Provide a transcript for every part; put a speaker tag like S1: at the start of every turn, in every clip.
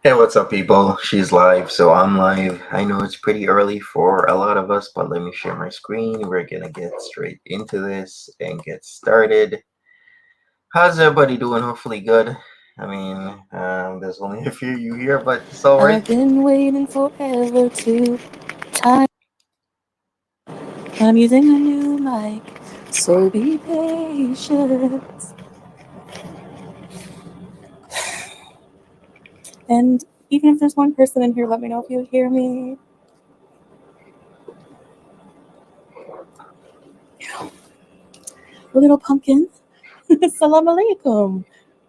S1: Hey, what's up, people? She's live, so I'm live. I know it's pretty early for a lot of us, but let me share my screen. We're gonna get straight into this and get started. How's everybody doing? Hopefully good. I mean, there's only a few of you here, but it's all right.
S2: I've been waiting forever to time. I'm using a new mic, so be patient. And even if there's one person in here, let me know if you hear me. Little pumpkin. Salam alaikum.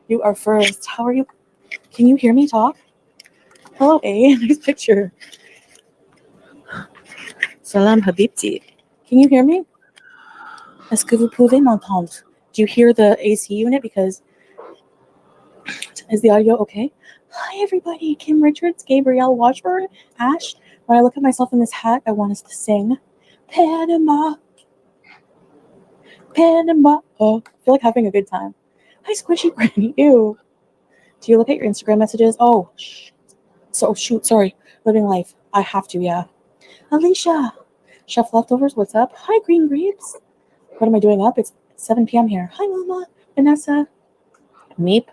S2: You are first. How are you? Can you hear me talk? Hello, A. Nice picture. Salam habibti. Can you hear me? Est-ce que vous pouvez m'entendre? Do you hear the AC unit? Because is the audio okay? Hi, everybody. Kim Richards, Gabrielle Washburn, Ash. When I look at myself in this hat, I want us to sing Panama. Panama. Oh, I feel like having a good time. Hi, Squishy Granny. Ew. Do you look at your Instagram messages? Oh, shoot. Sorry. Living life. I have to, yeah. Alicia. Chef Leftovers, what's up? Hi, Green Grapes. What am I doing up? It's 7 p.m. here. Hi, Mama. Vanessa. Meep.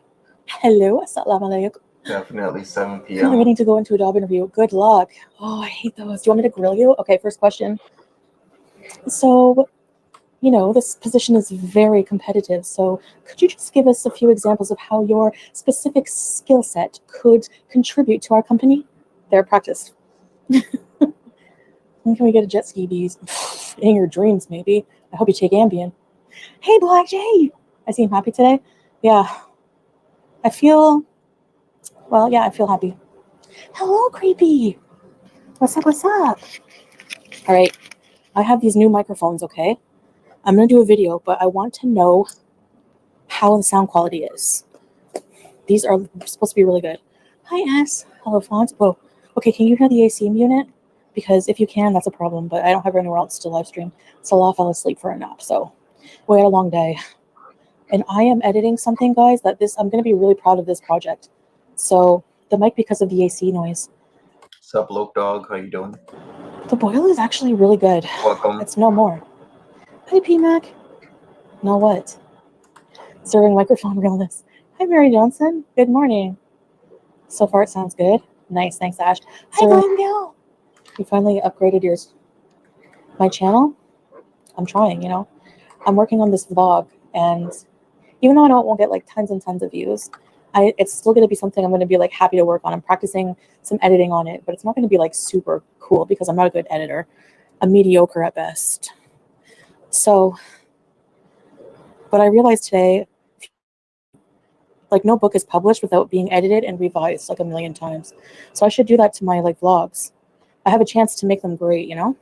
S2: Hello. Assalamu alaikum.
S1: Definitely 7 p.m.
S2: I'm waiting to go into a job interview. Good luck. Oh, I hate those. Do you want me to grill you? Okay, first question. So, you know, this position is very competitive. So could you just give us a few examples of how your specific skill set could contribute to our company? Their practice. When can we get a jet ski, bees? In your dreams, maybe. I hope you take Ambien. Hey, Black Jay. I seem happy today. Yeah. I feel happy. Hello, Creepy. What's up? All right. I have these new microphones, okay? I'm going to do a video, but I want to know how the sound quality is. These are supposed to be really good. Hi, S. Hello, Font. Whoa. Okay, can you hear the AC unit? Because if you can, that's a problem, but I don't have anywhere else to live stream. Salah fell asleep for a nap, so we had a long day. And I am editing something, guys, I'm going to be really proud of this project. So the mic because of the AC noise.
S1: What's up, Loke Dog? How you doing?
S2: The boil is actually really good.
S1: Welcome.
S2: It's no more. Hi, PMAC. No what? Serving microphone realness. Hi, Mary Johnson. Good morning. So far, it sounds good. Nice. Thanks, Ash. Hi, Glendale. You finally upgraded my channel? I'm trying, you know. I'm working on this vlog, and even though I know it won't get like tons and tons of views, it's still going to be something I'm going to be like happy to work on. I'm practicing some editing on it, but it's not going to be like super cool because I'm not a good editor. I'm mediocre at best. So, but I realized today, like no book is published without being edited and revised like a million times. So I should do that to my like vlogs. I have a chance to make them great, you know?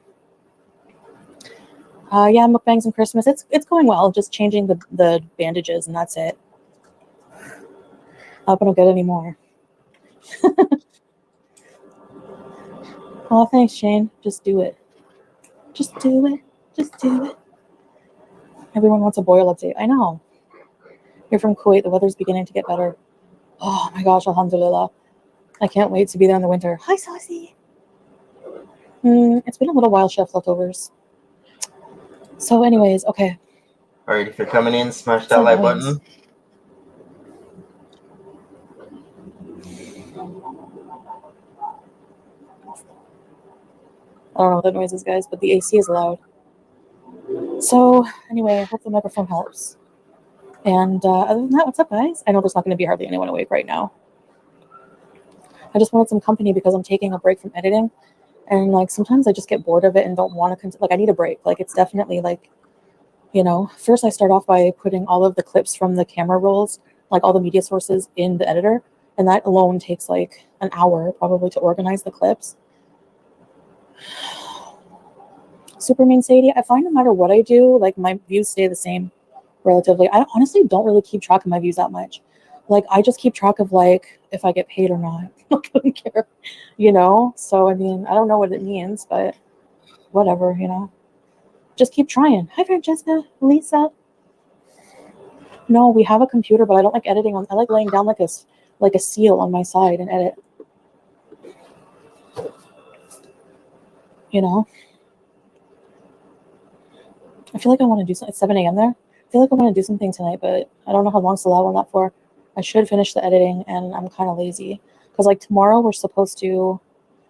S2: Yeah, mukbangs and Christmas. It's going well. Just changing the bandages and that's it. I hope I don't get any more. Oh, thanks, Shane. Just do it. Just do it. Just do it. Everyone wants a boil update. I know. You're from Kuwait. The weather's beginning to get better. Oh my gosh, alhamdulillah. I can't wait to be there in the winter. Hi, Saucy. It's been a little while, chef leftovers. So anyways, okay.
S1: All right, if you're coming in, smash that like button.
S2: I don't know what that noise is, guys, but the AC is loud. So anyway, I hope the microphone helps. And other than that, what's up, guys? I know there's not going to be hardly anyone awake right now. I just wanted some company because I'm taking a break from editing. And like sometimes I just get bored of it and don't want to like I need a break. Like it's definitely like, you know, first I start off by putting all of the clips from the camera rolls, like all the media sources in the editor, and that alone takes like an hour probably to organize the clips. Superman Sadie, I find no matter what I do, like my views stay the same relatively. I honestly don't really keep track of my views that much. Like I just keep track of like if I get paid or not. I don't care, you know? So I mean, I don't know what it means, but whatever, you know. Just keep trying. Hi Francesca, Lisa. No, we have a computer, but I don't like editing on I like laying down like a seal on my side and edit. You know? I feel like I want to do something. It's 7 a.m. there. I feel like I want to do something tonight, but I don't know how long Salah will that for. I should finish the editing, and I'm kind of lazy. Because, like, tomorrow we're supposed to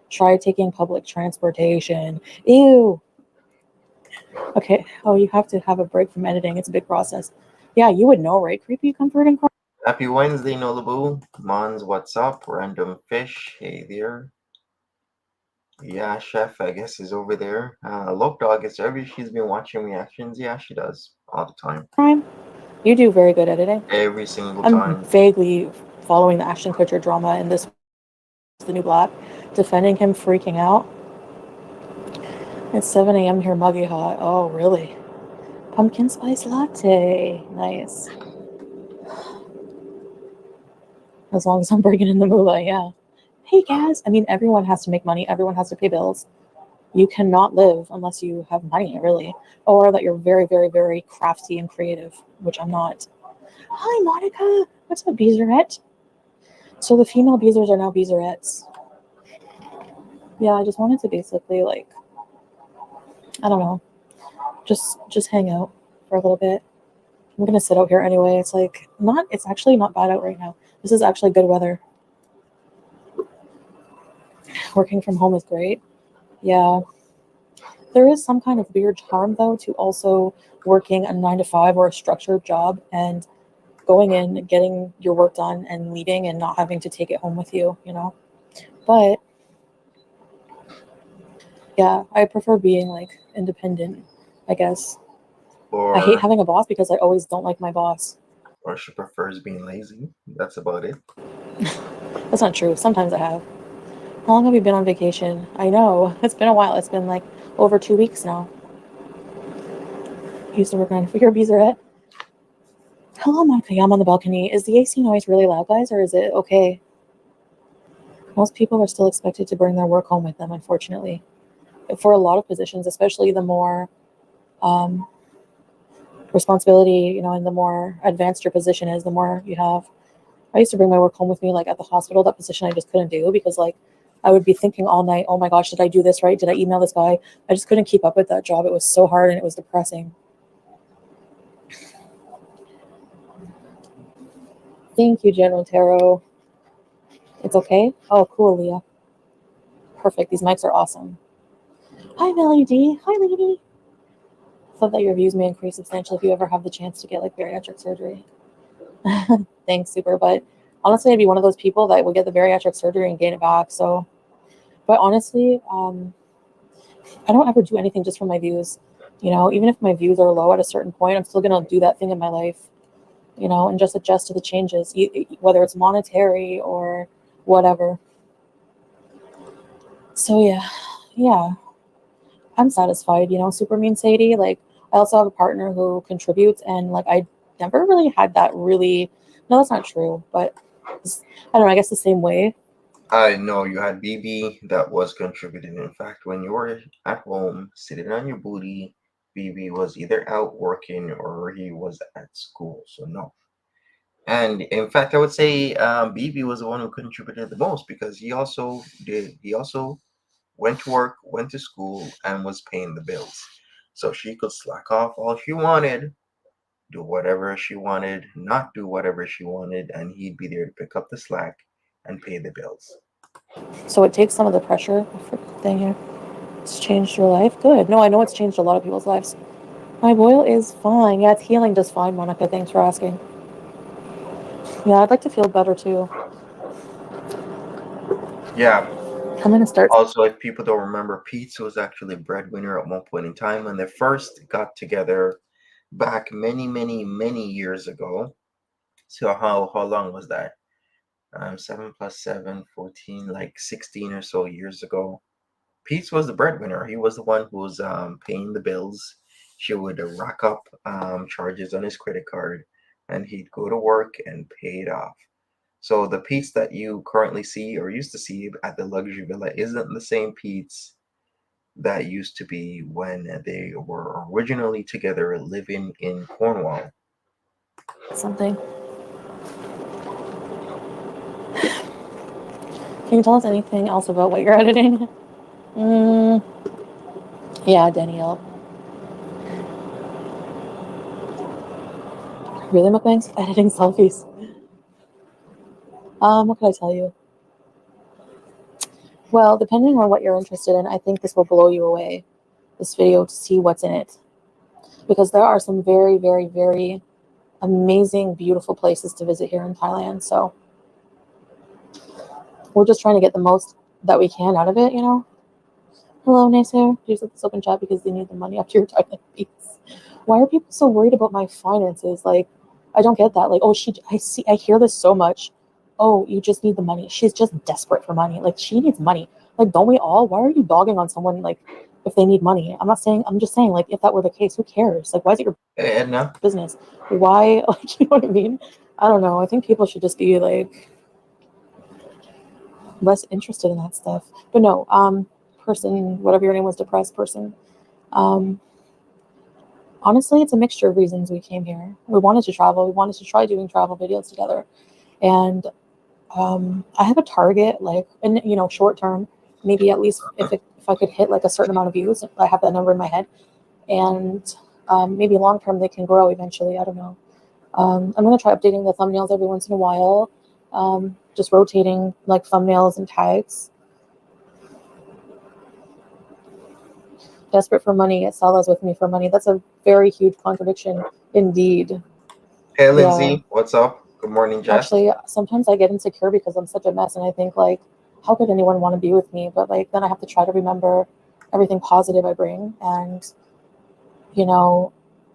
S2: try taking public transportation. Ew. Okay. Oh, you have to have a break from editing. It's a big process. Yeah, you would know, right? Creepy, comforting.
S1: Happy Wednesday, Nolabu. Mons, what's up? Random Fish, hey there. Yeah, Chef, I guess, is over there. Look, Dog, is every she's been watching reactions? Yeah, she does all the time.
S2: Crime. You do very good editing.
S1: Every single
S2: I'm
S1: time.
S2: vaguely following the Ashton Kutcher drama in this The New Black, defending him freaking out. It's 7 a.m. here, muggy hot. Oh, really? Pumpkin spice latte. Nice. As long as I'm bringing in the moolah, yeah. Hey, guys. I mean, everyone has to make money. Everyone has to pay bills. You cannot live unless you have money, really. Or that you're very, very, very crafty and creative, which I'm not. Hi, Monica. What's up, Beezerette? So the female Beezers are now Beezerettes. Yeah, I just wanted to basically, like, I don't know, just hang out for a little bit. I'm gonna sit out here anyway. It's like it's actually not bad out right now. This is actually good weather. Working from home is great. Yeah. There is some kind of weird charm though to also working a 9 to 5 or a structured job and going in and getting your work done and leaving and not having to take it home with you, you know? But yeah, I prefer being like independent, I guess. I hate having a boss because I always don't like my boss.
S1: Or she prefers being lazy. That's about it.
S2: That's not true. Sometimes I have. How long have you been on vacation? I know. It's been a while. It's been like over 2 weeks now. Used to work on your Beezerette. Hello, Monica. I'm on the balcony. Is the AC noise really loud, guys, or is it okay? Most people are still expected to bring their work home with them, unfortunately. For a lot of positions, especially the more responsibility, you know, and the more advanced your position is, the more you have. I used to bring my work home with me, like at the hospital. That position I just couldn't do because, like, I would be thinking all night, oh my gosh, did I do this right? Did I email this guy? I just couldn't keep up with that job. It was so hard and it was depressing. Thank you, General Taro. It's okay? Oh, cool, Leah. Perfect. These mics are awesome. Hi, Melody D. Hi, lady. Thought that your views may increase substantially if you ever have the chance to get like bariatric surgery. Thanks, super. But honestly, I'd be one of those people that would get the bariatric surgery and gain it back. So, but honestly, I don't ever do anything just for my views. Even if my views are low at a certain point, I'm still gonna do that thing in my life, and just adjust to the changes, whether it's monetary or whatever. So yeah, I'm satisfied. Super mean Sadie. Like, I also have a partner who contributes, and like I never really had that really. No, that's not true, but I don't know. I guess the same way.
S1: I know you had BB that was contributing. In fact, when you were at home sitting on your booty, BB was either out working or he was at school. So no. And in fact, I would say BB was the one who contributed the most because he also went to work, went to school, and was paying the bills. So she could slack off all she wanted, do whatever she wanted, not do whatever she wanted, and he'd be there to pick up the slack and pay the bills.
S2: So it takes some of the pressure off thing here. It's changed your life. Good. No, I know it's changed a lot of people's lives. My boil is fine. Yeah, it's healing just fine, Monica. Thanks for asking. Yeah, I'd like to feel better too.
S1: Yeah.
S2: I'm gonna start.
S1: Also, if people don't remember, Pete was actually a breadwinner at one point in time when they first got together back many, many, many years ago. So how long was that? 7 plus 7, 14, like 16 or so years ago. Pete was the breadwinner. He was the one who was paying the bills. She would rack up charges on his credit card, and he'd go to work and pay it off. So the Pete's that you currently see or used to see at the luxury villa isn't the same Pete's that used to be when they were originally together living in Cornwall.
S2: Something. Can you tell us anything else about what you're editing? Yeah, Danielle. Really, mukbangs? Editing selfies. What can I tell you? Well, depending on what you're interested in, I think this will blow you away. This video to see what's in it, because there are some very, very, very amazing, beautiful places to visit here in Thailand. So we're just trying to get the most that we can out of it, Hello, Naysayer. Please let this open chat because they need the money after your Thailand piece. Why are people so worried about my finances? Like, I don't get that. Like, oh, I hear this so much. Oh, you just need the money. She's just desperate for money. Like, she needs money. Like, don't we all? Why are you dogging on someone, like, if they need money? I'm just saying, like, if that were the case, who cares? Like, why is it your
S1: Hey, Edna.
S2: business? Why, like, you know what I mean? I don't know. I think people should just be, like, less interested in that stuff. But no, person, whatever your name was, depressed person. Honestly, it's a mixture of reasons we came here. We wanted to travel. We wanted to try doing travel videos together. And I have a target, like, in short term, maybe at least if I could hit like a certain amount of views, I have that number in my head. And maybe long term they can grow eventually. I don't know. I'm gonna try updating the thumbnails every once in a while, just rotating like thumbnails and tags. Desperate for money, yet Salah's with me for money. That's a very huge contradiction indeed.
S1: Hey,
S2: Yeah.
S1: Lindsay. What's up? Good morning, Jess.
S2: Actually, sometimes I get insecure because I'm such a mess, and I think like, how could anyone want to be with me? But like, then I have to try to remember everything positive I bring, and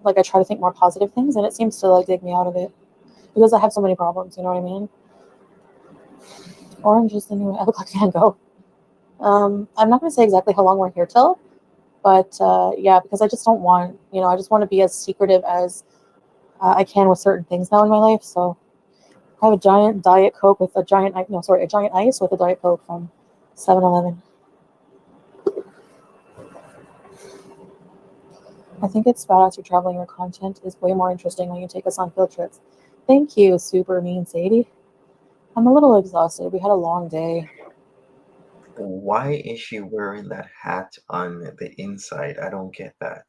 S2: like I try to think more positive things, and it seems to like dig me out of it because I have so many problems. You know what I mean? Orange is the new. I look like Van Gogh. I'm not going to say exactly how long we're here till, but yeah, because I just don't want, I just want to be as secretive as I can with certain things now in my life. So I have a giant Diet Coke with a giant ice with a Diet Coke from 7-Eleven. I think it's badass you're traveling. Your content is way more interesting when you take us on field trips. Thank you, super mean Sadie. I'm a little exhausted. We had a long day.
S1: Why is she wearing that hat on the inside? I don't get that.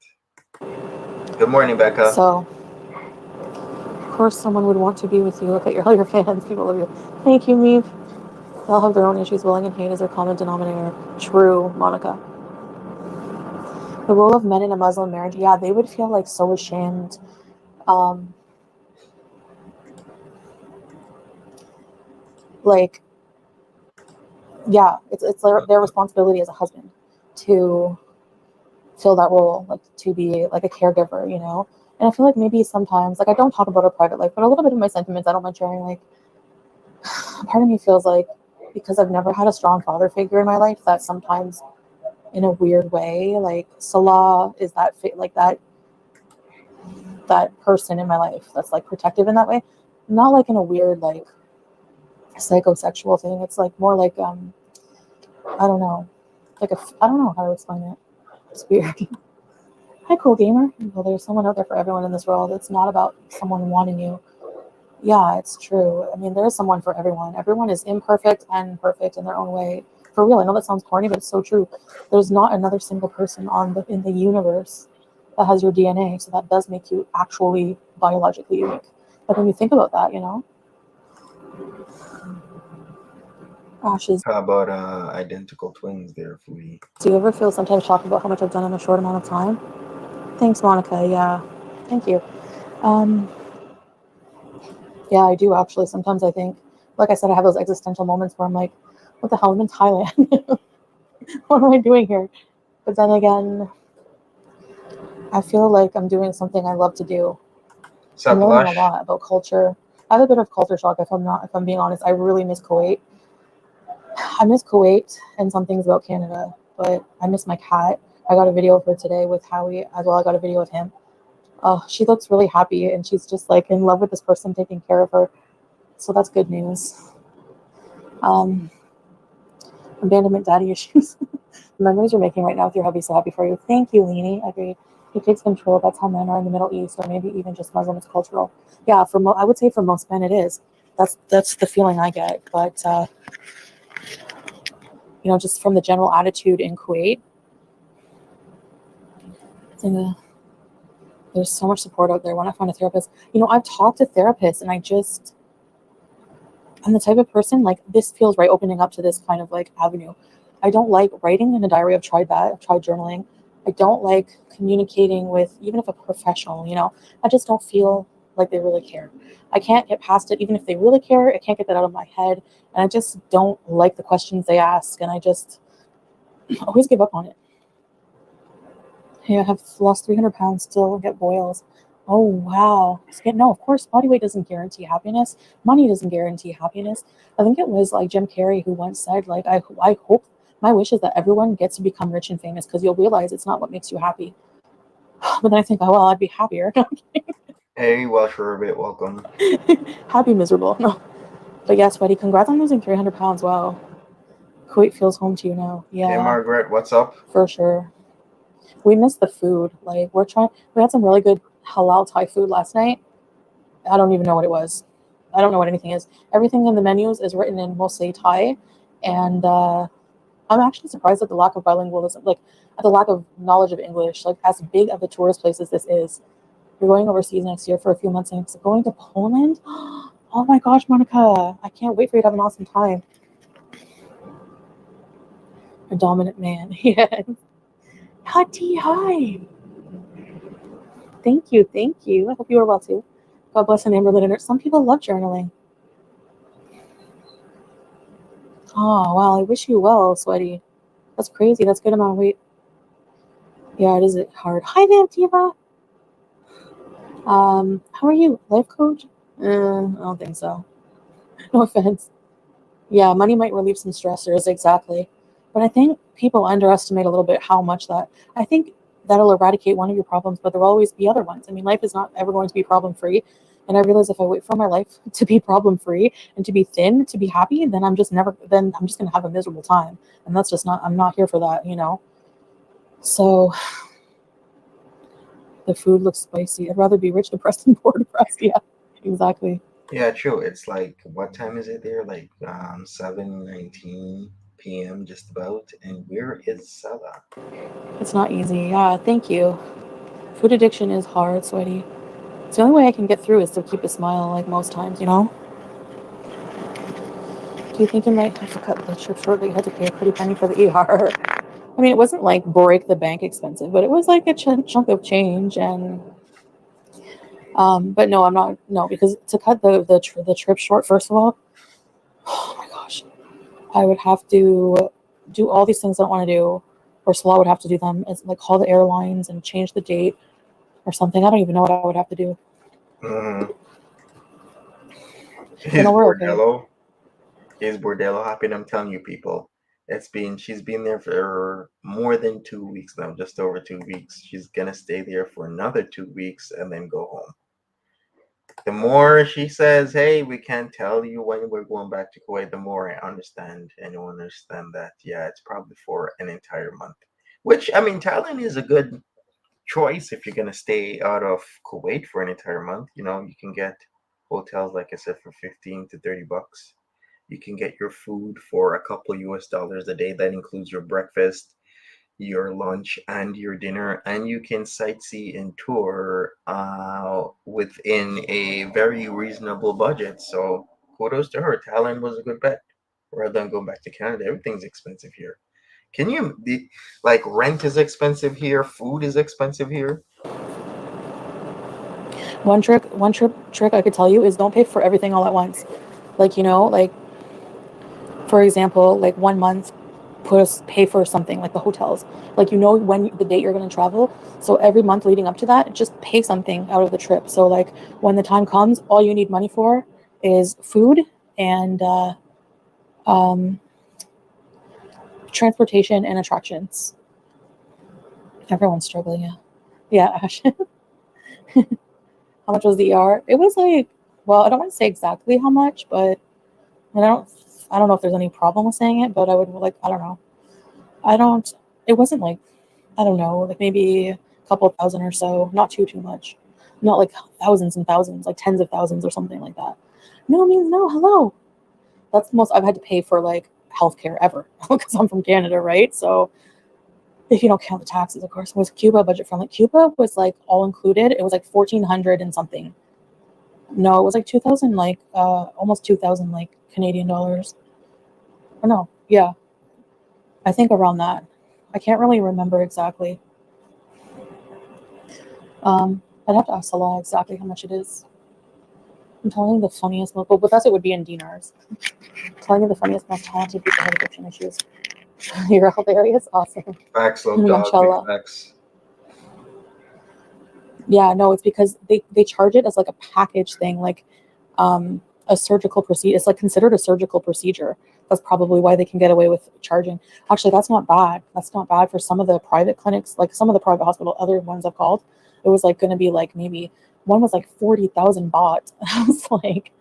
S1: Good morning, Becca.
S2: So, of course, someone would want to be with you. Look at all your fans. People love you. Thank you, Meave. They'll have their own issues. Willing and hate is their common denominator. True, Monica. The role of men in a Muslim marriage, yeah, they would feel like so ashamed. like, yeah, it's their responsibility as a husband to fill that role, like to be like a caregiver, you know. And I feel like maybe sometimes, like I don't talk about our private life, but a little bit of my sentiments I don't mind sharing. Like, part of me feels like because I've never had a strong father figure in my life, that sometimes in a weird way, like Salah is like that person in my life that's like protective in that way, not like in a weird like psychosexual thing. It's like more like I don't know, like I don't know how to explain it. It's weird. Hi, cool gamer. Well, there's someone out there for everyone in this world. It's not about someone wanting you. Yeah, it's true. I mean, there is someone for everyone. Everyone is imperfect and perfect in their own way. For real, I know that sounds corny, but it's so true. There's not another single person in the universe that has your DNA, so that does make you actually biologically unique. Like when you think about that, you know. Ashes.
S1: How about identical twins there, Foodie?
S2: Do you ever feel sometimes shocked about how much I've done in a short amount of time? Thanks, Monica. Yeah, thank you. Um, yeah, I do actually. Sometimes I think, like I said, I have those existential moments where I'm like, what the hell? I'm in Thailand. What am I doing here? But then again, I feel like I'm doing something I love to do. I'm learning a
S1: Saplush.
S2: lot about culture. I have a bit of culture shock if I'm being honest. I really miss Kuwait. I miss Kuwait and some things about Canada, but I miss my cat. I got a video of her today with Howie as well. I got a video of him. Oh, she looks really happy and she's just like in love with this person taking care of her. So that's good news. Um, abandonment daddy issues. The memories you're making right now with your hubby, so happy for you. Thank you, Leanie. Agreed. He takes control. That's how men are in the Middle East, or maybe even just Muslim. It's cultural. Yeah, I would say for most men it is. That's the feeling I get. But you know, just from the general attitude in Kuwait, there's so much support out there. When I find a therapist, you know, I've talked to therapists, and I'm the type of person like this feels right opening up to this kind of like avenue. I don't like writing in a diary. I've tried that. I've tried journaling. I don't like communicating with even if a professional, you know, I just don't feel like they really care. I can't get past it. Even if they really care, I can't get that out of my head. And I just don't like the questions they ask. And I just always give up on it. Hey, I have lost 300 pounds, still get boils. Oh, wow. No, of course, body weight doesn't guarantee happiness. Money doesn't guarantee happiness. I think it was like Jim Carrey who once said, like, I hope my wish is that everyone gets to become rich and famous because you'll realize it's not what makes you happy. But then I think, oh, well, I'd be happier.
S1: Hey, Welsh Rabbit, welcome.
S2: Happy, miserable. No. But yes, Sweaty, congrats on losing 300 pounds. Wow. Kuwait feels home to you now. Yeah.
S1: Hey, Margaret, what's up?
S2: For sure. We miss the food. Like we had some really good halal Thai food last night. I don't even know what it was. I don't know what anything is. Everything in the menus is written in mostly Thai, and I'm actually surprised at the lack of bilingualism, like at the lack of knowledge of English. Like as big of a tourist place as this is, you're going overseas next year for a few months, and it's going to Poland. Oh my gosh, Monica! I can't wait for you to have an awesome time. A dominant man, yes. Hati, hi. Thank you, thank you. I hope you are well too. God bless and Amber Litter. Some people love journaling. Oh, wow. I wish you well, Sweaty. That's crazy. That's a good amount of weight. Yeah, it is hard. Hi, Vantiva. How are you? Life coach? I don't think so. No offense. Yeah, money might relieve some stressors, exactly. But I think people underestimate a little bit how much that. I think that'll eradicate one of your problems, but there will always be other ones. I mean, life is not ever going to be problem free. And I realize if I wait for my life to be problem free and to be thin, to be happy, then I'm just going to have a miserable time. And that's just not, I'm not here for that, you know? So the food looks spicy. I'd rather be rich, depressed, than poor, depressed. Yeah, exactly.
S1: Yeah, true. It's like, what time is it there? Like 7:19 p.m. just about. And where is Salah?
S2: It's not easy. Yeah, thank you. Food addiction is hard, Sweaty. It's the only way I can get through is to keep a smile, like most times, you know? Do you think you might have to cut the trip short that you had to pay a pretty penny for the ER? I mean, it wasn't like break the bank expensive, but it was like a chunk of change. And, but no, I'm not, no, because to cut the trip short, first of all, Oh my gosh. I would have to do all these things I don't want to do, or Salah would have to do them. It's like call the airlines and change the date or something. I don't even know what I would have to do.
S1: Mm-hmm.
S2: But
S1: His
S2: no, we're okay.
S1: Bordello. His Bordello hopping. I'm telling you, people. She's been there for more than 2 weeks now, just over 2 weeks. She's gonna stay there for another 2 weeks and then go home. The more she says, "Hey, we can't tell you when we're going back to Kuwait," the more I understand and you understand that, yeah, it's probably for an entire month. Which, I mean, Thailand is a good choice if you're gonna stay out of Kuwait for an entire month. You know, you can get hotels, like I said, for 15 to 30 bucks. You can get your food for a couple US dollars a day. That includes your breakfast, your lunch, and your dinner, and you can sightsee and tour within a very reasonable budget. So kudos to her. Thailand was a good bet rather than going back to Canada. Everything's expensive here. Can you like rent is expensive here, food is expensive here.
S2: One trick I could tell you is don't pay for everything all at once. Like, like for example, like 1 month, pay for something like the hotels. Like, when the date you're going to travel. So every month leading up to that, just pay something out of the trip. So like when the time comes, all you need money for is food and um, transportation and attractions. Everyone's struggling. Yeah. Yeah, Ash. How much was the ER? It was like, well, I don't want to say exactly how much, but and I don't know if there's any problem with saying it, but I would like, I don't know. I don't, it wasn't like, I don't know, like maybe a couple thousand or so, not too much. Not like thousands and thousands, like tens of thousands or something like that. No means no, hello. That's the most I've had to pay for like healthcare ever because I'm from Canada, right? So if you don't count the taxes, of course, was Cuba budget friendly. Cuba was like all included. It was like 1,400 and something. No, it was like 2,000, like almost 2,000, like Canadian dollars. Or no, yeah, I think around that. I can't really remember exactly. I'd have to ask Salah exactly how much it is. I'm telling you the funniest, but with us it would be in dinars. I'm telling you the funniest, most talented people have addiction issues. You're hilarious, awesome.
S1: Facts, love dog, big
S2: Mashallah.
S1: facts.
S2: Yeah, no, it's because they charge it as like a package thing, like a surgical procedure. It's like considered a surgical procedure. That's probably why they can get away with charging. Actually, that's not bad. That's not bad for some of the private clinics, like some of the private hospital. Other ones I've called, it was like going to be like maybe one was like 40,000 baht. I was like,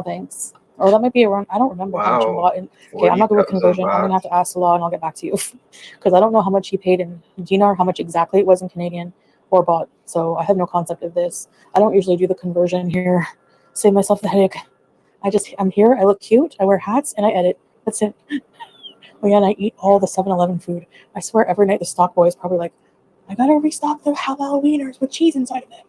S2: thanks. Or that might be around. I don't remember how much in
S1: Wow,
S2: baht. Okay, I'm not good with
S1: 40,000
S2: conversion. I'm
S1: baht.
S2: gonna have to ask Salah and I'll get back to you because I don't know how much he paid in dinar, how much exactly it was in Canadian or baht. So I have no concept of this. I don't usually do the conversion here. Save myself the headache. I'm here. I look cute. I wear hats and I edit. That's it. Oh yeah, and I eat all the 7-Eleven food. I swear every night the stock boy is probably like, I gotta restock the halal wieners with cheese inside of it.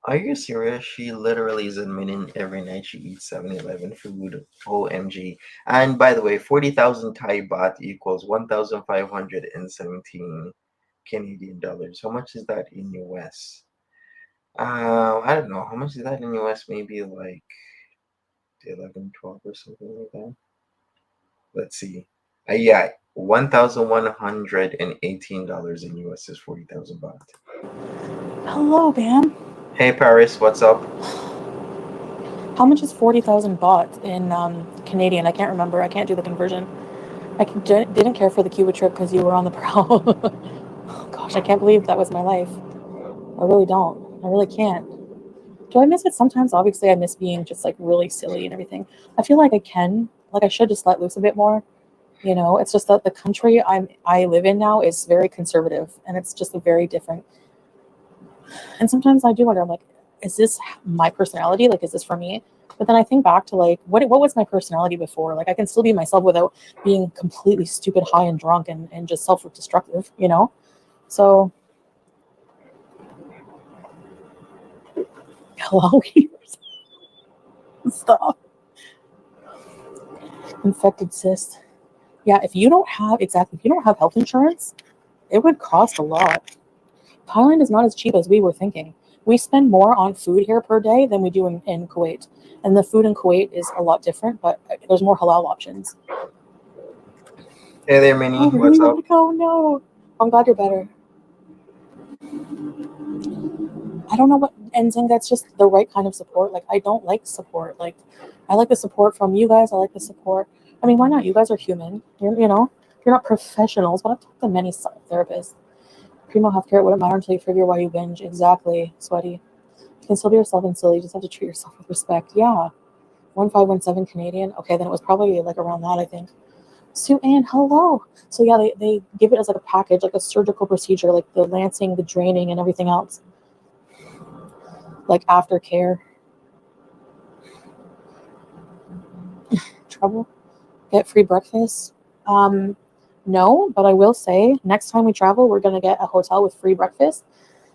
S1: Are you serious? She literally is admitting every night she eats 7-Eleven food. OMG. And by the way, 40,000 Thai baht equals 1,517 Canadian dollars. How much is that in US? I don't know. How much is that in US? Maybe like 11, 12 or something like that. Let's see. Yeah, $1,118 in US is 40,000 baht.
S2: Hello, Bam.
S1: Hey Paris, what's up?
S2: How much is 40,000 baht in Canadian? I can't remember. I can't do the conversion. Didn't care for the Cuba trip because you were on the prowl. Oh, gosh, I can't believe that was my life. I really don't. I really can't. Do I miss it sometimes? Obviously, I miss being just like really silly and everything. I feel like I should just let loose a bit more. It's just that the country I live in now is very conservative, and it's just a very different. And sometimes I do wonder, I'm like, is this my personality? Like, is this for me? But then I think back to like, what was my personality before? Like, I can still be myself without being completely stupid, high and drunk and just self-destructive, So, hello, stop. Infected cyst. Yeah, if you don't have health insurance, it would cost a lot. Thailand is not as cheap as we were thinking. We spend more on food here per day than we do in Kuwait. And the food in Kuwait is a lot different, but there's more halal options.
S1: Hey there, Minnie.
S2: Oh,
S1: What's
S2: really?
S1: up?
S2: Oh, no. I'm glad you're better. I don't know what ending. That's just the right kind of support. Like, I don't like support. Like, I like the support from you guys. I like the support. I mean, why not? You guys are human. You're not professionals, but I've talked to many therapists. Primo healthcare, it wouldn't matter until you figure why you binge. Exactly, sweaty. You can still be yourself and silly. You just have to treat yourself with respect. Yeah. 1517 Canadian. Okay, then it was probably like around that, I think. Sue Ann, hello. So yeah, they give it as like a package, like a surgical procedure, like the lancing, the draining, and everything else. Like aftercare. Trouble? Get free breakfast? No, but I will say next time we travel, we're gonna get a hotel with free breakfast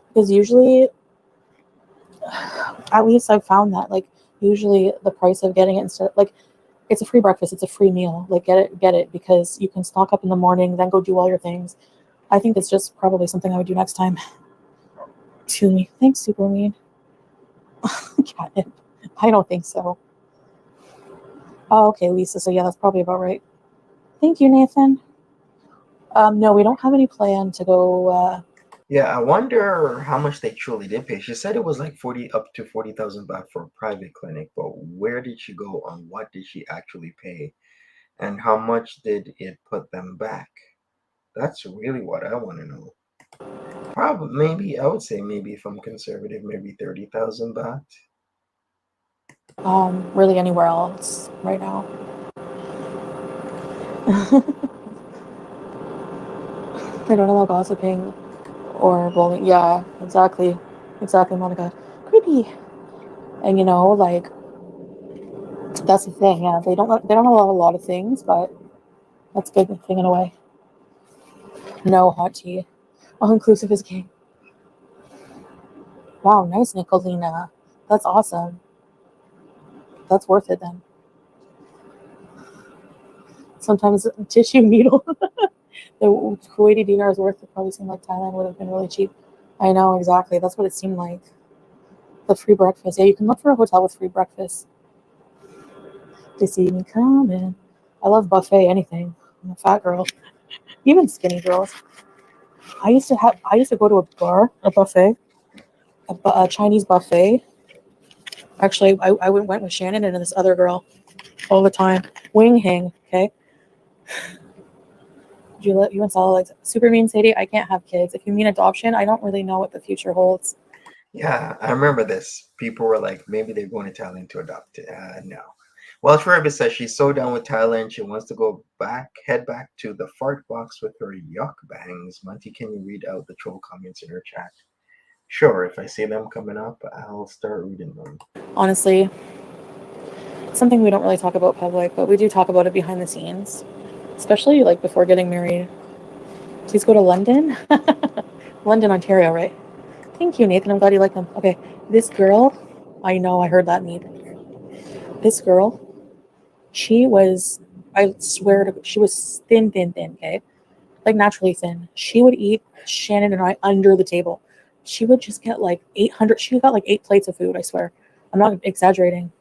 S2: because usually, at least I've found that like usually the price of getting it instead like it's a free breakfast, it's a free meal. Like get it because you can stock up in the morning, then go do all your things. I think it's just probably something I would do next time. To me, thanks, super mean. Got it. I don't think so. Oh, okay, Lisa. So yeah, that's probably about right. Thank you, Nathan. No, we don't have any plan to go.
S1: Yeah, I wonder how much they truly did pay. She said it was like 40 up to 40,000 baht for a private clinic, but where did she go and what did she actually pay? And how much did it put them back? That's really what I want to know. Probably, maybe, I would say maybe if I'm conservative, maybe 30,000 baht.
S2: Really anywhere else right now. They don't allow gossiping or bullying. Yeah, exactly, Monica. Creepy. And like that's the thing. Yeah, they don't allow a lot of things, but that's a good thing in a way. No hot tea. All inclusive is king. Wow, nice, Nicolina. That's awesome. That's worth it then. Sometimes tissue needle. The Kuwaiti dinar is worth it. Probably seemed like Thailand would have been really cheap. I know exactly. That's what it seemed like. The free breakfast. Yeah, you can look for a hotel with free breakfast. They see me coming. I love buffet anything. I'm a fat girl. Even skinny girls. I used to go to a bar, a buffet, a Chinese buffet. Actually, I went with Shannon and this other girl all the time. Wing Hang, okay? You and Salah like super mean Sadie. I can't have kids. If you mean adoption, I don't really know what the future holds.
S1: Yeah, I remember this. People were like, maybe they're going to Thailand to adopt. No. Well, Shriba says she's so done with Thailand, she wants to head back to the fart box with her yuck bangs. Monty, can you read out the troll comments in her chat? Sure, if I see them coming up, I'll start reading them.
S2: Honestly, it's something we don't really talk about public, but we do talk about it behind the scenes, especially like before getting married. Please go to London, London, Ontario, right? Thank you, Nathan. I'm glad you like them. Okay, this girl, I know I heard that need. This girl, she was, I swear to, she was thin, okay? Like naturally thin. She would eat Shannon and I under the table. She would just get like 800, she got like 8 plates of food, I swear. I'm not exaggerating.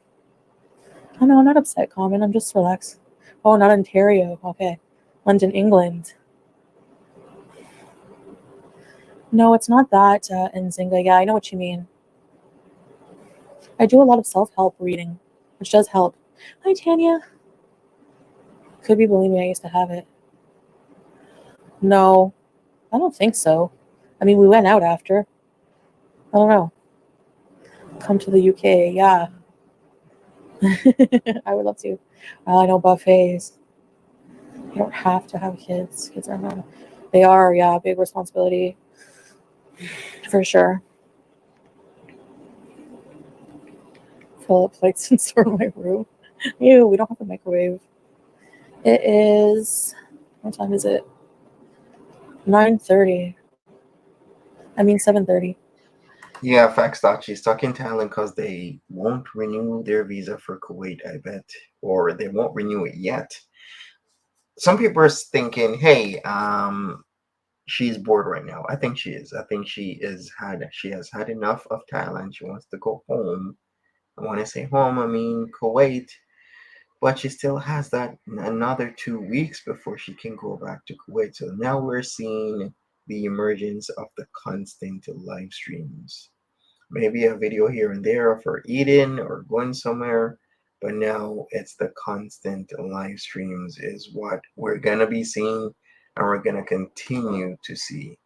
S2: Oh no, I'm not upset, Common. I'm just relaxed. Oh, not Ontario. Okay. London, England. No, it's not that, Nzinga. Yeah, I know what you mean. I do a lot of self-help reading, which does help. Hi, Tanya. Could be believing I used to have it. No, I don't think so. I mean, we went out after. I don't know. Come to the UK, yeah. I would love to. I know buffets. You don't have to have kids. Kids are not. They are, yeah, big responsibility for sure. Fill up plates and store in my room. Ew, we don't have a microwave. It is. What time is it? 9:30. I mean 7:30.
S1: Yeah, facts, Doc. She's stuck in Thailand because they won't renew their visa for Kuwait, I bet. Or they won't renew it yet. Some people are thinking, hey, she's bored right now. I think she is. I think she has had enough of Thailand. She wants to go home. I want to say home, I mean Kuwait, but she still has that another 2 weeks before she can go back to Kuwait. So now we're seeing the emergence of the constant live streams. Maybe a video here and there of her eating or going somewhere, but now it's the constant live streams is what we're gonna be seeing and we're gonna continue to see.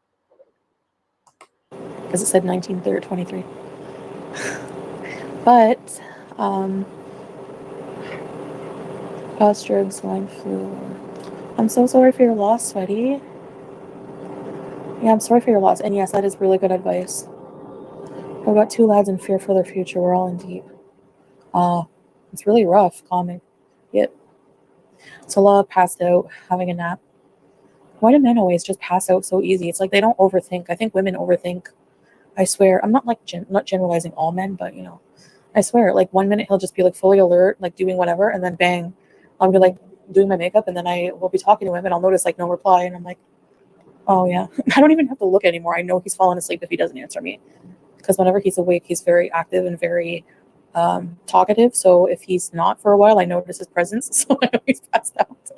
S2: Because it said 1923. But, past drugs, swine flu. I'm so sorry for your loss, sweetie. Yeah, I'm sorry for your loss. And yes, that is really good advice. I've got 2 lads in fear for their future. We're all in deep. It's really rough, calming. Yep. Salah passed out, having a nap. Why do men always just pass out so easy? It's like they don't overthink. I think women overthink. I swear, I'm not like not generalizing all men, but you know, I swear, like 1 minute he'll just be like fully alert, like doing whatever, and then bang, I'll be like doing my makeup, and then I will be talking to him, and I'll notice like no reply, and I'm like, oh yeah, I don't even have to look anymore. I know he's fallen asleep if he doesn't answer me, because whenever he's awake, he's very active and very talkative. So if he's not for a while, I notice his presence, so I know he's passed out.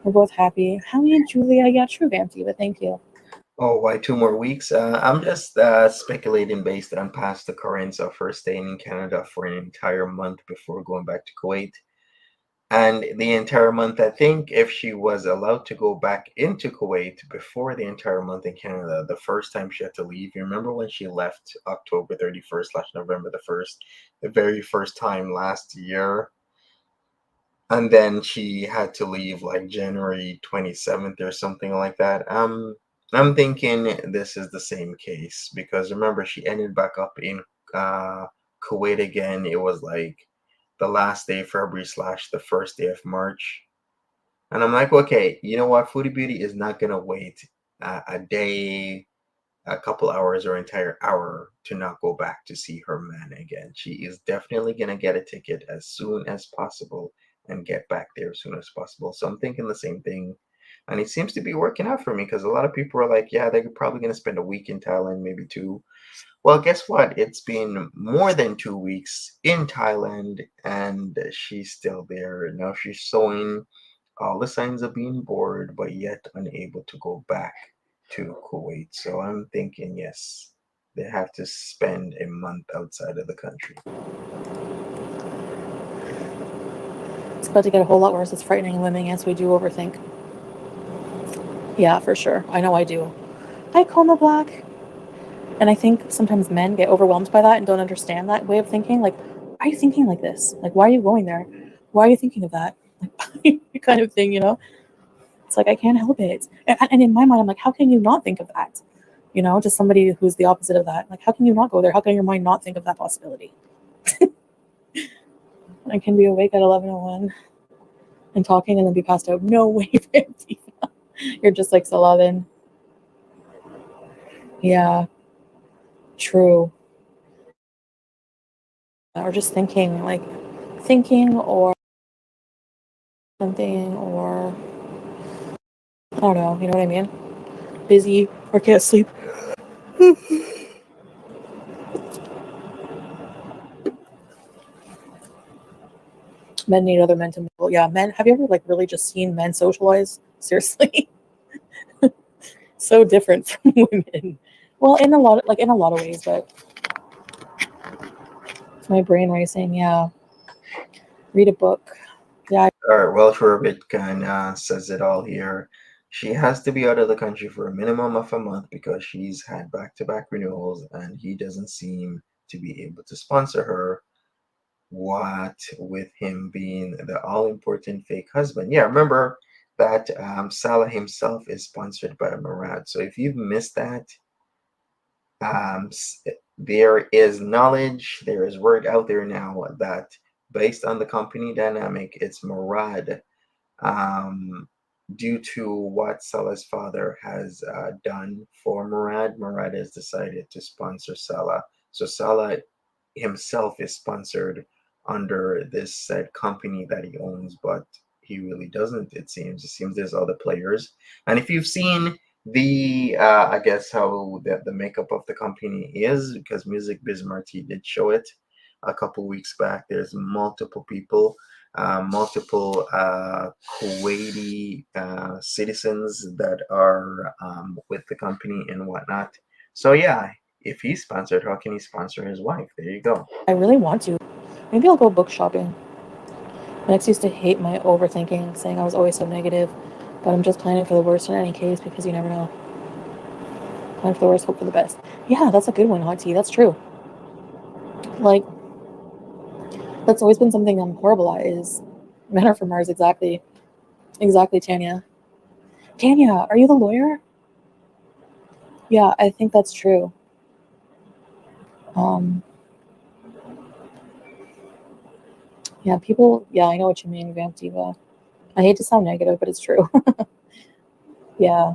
S2: We're both happy. Howie and Julia, yeah, true, Vampy, but thank you.
S1: Oh, why 2 more weeks? I'm just speculating based on past occurrence of her staying in Canada for an entire month before going back to Kuwait. And the entire month, I think if she was allowed to go back into Kuwait before the entire month in Canada, the first time she had to leave, you remember when she left October 31st, last November the 1st, the very first time last year? And then she had to leave like January 27th or something like that. I'm thinking this is the same case because remember she ended back up in uh, Kuwait again. It was like the last day of February slash the first day of March. And I'm like, okay, you know what? Foodie Beauty is not gonna wait a day, a couple hours, or entire hour to not go back to see her man again. She is definitely gonna get a ticket as soon as possible and get back there as soon as possible. So I'm thinking the same thing. And it seems to be working out for me because a lot of people are like, yeah, they're probably gonna spend a week in Thailand, maybe two. Well, guess what? It's been more than 2 weeks in Thailand and she's still there. Now she's showing all the signs of being bored, but yet unable to go back to Kuwait. So I'm thinking, yes, they have to spend a month outside of the country.
S2: It's about to get a whole lot worse. It's frightening women. Yes, we do overthink. Yeah, for sure. I know I do. Hi, Coma Black. And I think sometimes men get overwhelmed by that and don't understand that way of thinking. Like, why are you thinking like this? Like, why are you going there? Why are you thinking of that? Like, kind of thing, you know? It's like, I can't help it. And in my mind, I'm like, how can you not think of that? You know, just somebody who's the opposite of that. Like, how can you not go there? How can your mind not think of that possibility? I can be awake at 11:01 and talking and then be passed out. No way, Fancy. You're just like Salah. Yeah, true. Or just thinking, like thinking or something, or I don't know, you know what I mean? Busy or can't sleep. Men need other men to mingle. Yeah, men. Have you ever like really just seen men socialize? Seriously, so different from women. Well, in a lot of ways, but it's my brain racing. Yeah, read a book. Yeah,
S1: All right, Welsh Rabbit kind of says it all here. She has to be out of the country for a minimum of a month because she's had back-to-back renewals and he doesn't seem to be able to sponsor her. What with him being the all-important fake husband. Yeah, remember that Salah himself is sponsored by Murad. So if you've missed that, um, there is knowledge, there is word out there now that based on the company dynamic, it's Murad. Um, due to what Salah's father has done for Murad, Murad has decided to sponsor Salah. So Salah himself is sponsored under this said company that he owns, but he really doesn't. It seems there's other players. And if you've seen the I guess how the makeup of the company is, because Music Biz Marti did show it a couple weeks back. There's multiple people, multiple Kuwaiti citizens that are with the company and whatnot. So yeah, if he's sponsored, how can he sponsor his wife? There you go.
S2: I really want to. Maybe I'll go book shopping. My ex used to hate my overthinking, saying I was always so negative, but I'm just planning for the worst in any case because you never know. Plan for the worst, hope for the best. Yeah, that's a good one, Hot Tea. That's true. Like, that's always been something I'm horrible at is men are from Mars. Exactly. Exactly, Tanya. Tanya, are you the lawyer? Yeah, I think that's true. Yeah, people, yeah, I know what you mean, Vamp Diva. I hate to sound negative, but it's true. Yeah,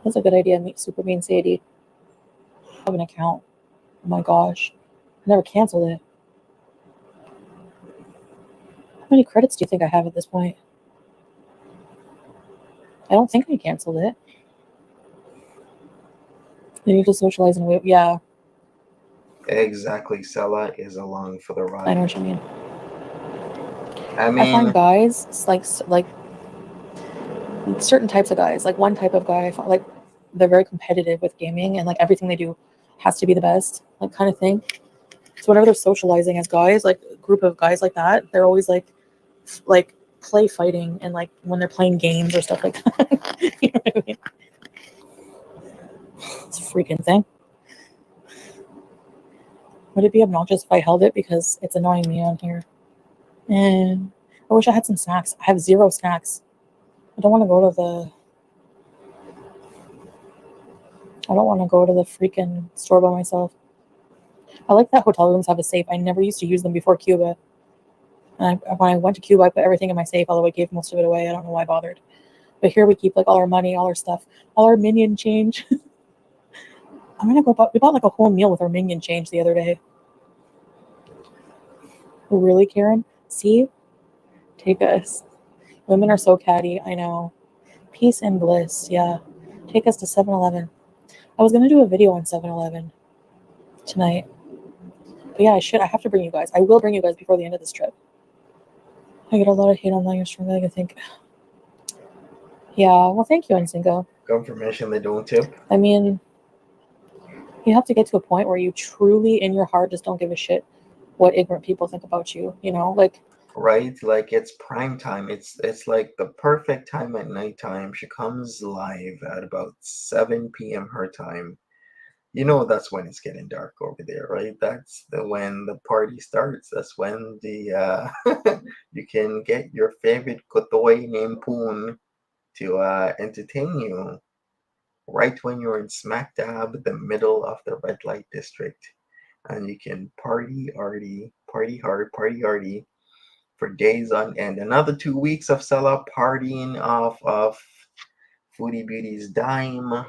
S2: that's a good idea. Meet Super Bean Sadie. I have an account. Oh my gosh. I never canceled it. How many credits do you think I have at this point? I don't think I canceled it. You need to socialize in a way. Yeah,
S1: Exactly. Salah is along for the
S2: I know
S1: ride.
S2: what you mean.
S1: I
S2: I find
S1: mean,
S2: guys it's like certain types of guys. Like one type of guy, I find, like they're very competitive with gaming and like everything they do has to be the best, like kind of thing. So whenever they're socializing as guys, like a group of guys like that, they're always like play fighting and like when they're playing games or stuff like that. You know what I mean? It's a freaking thing. Would it be obnoxious if I held it because it's annoying me on here? And I wish I had some snacks. I have 0 snacks. I don't want to go to the. I don't want to go to the freaking store by myself. I like that hotel rooms have a safe. I never used to use them before Cuba. And when I went to Cuba, I put everything in my safe, although I gave most of it away. I don't know why I bothered. But here we keep like all our money, all our stuff, all our minion change. I'm gonna go. We bought like a whole meal with our minion change the other day. Really, Karen? See, take us. Women are so catty. I know. Peace and bliss. Yeah, take us to 7-Eleven. I was gonna do a video on 7-Eleven tonight, but yeah, I should. I have to bring you guys. I will bring you guys before the end of this trip. I get a lot of hate online. You're stronger than I think. Yeah. Well, thank you, Nzingo.
S1: confirmation they don't tip.
S2: I mean, you have to get to a point where you truly, in your heart, just don't give a shit what ignorant people think about you. You know, like.
S1: Right? Like it's prime time. It's like the perfect time at nighttime. She comes live at about 7 p.m. her time. You know that's when it's getting dark over there, right? That's when the party starts. That's when the you can get your favorite kathoey named Poon to entertain you right when you're in smack dab the middle of the red light district, and you can party arty, party hard, party arty for days on end. Another 2 weeks of Salah partying off of Foodie Beauty's dime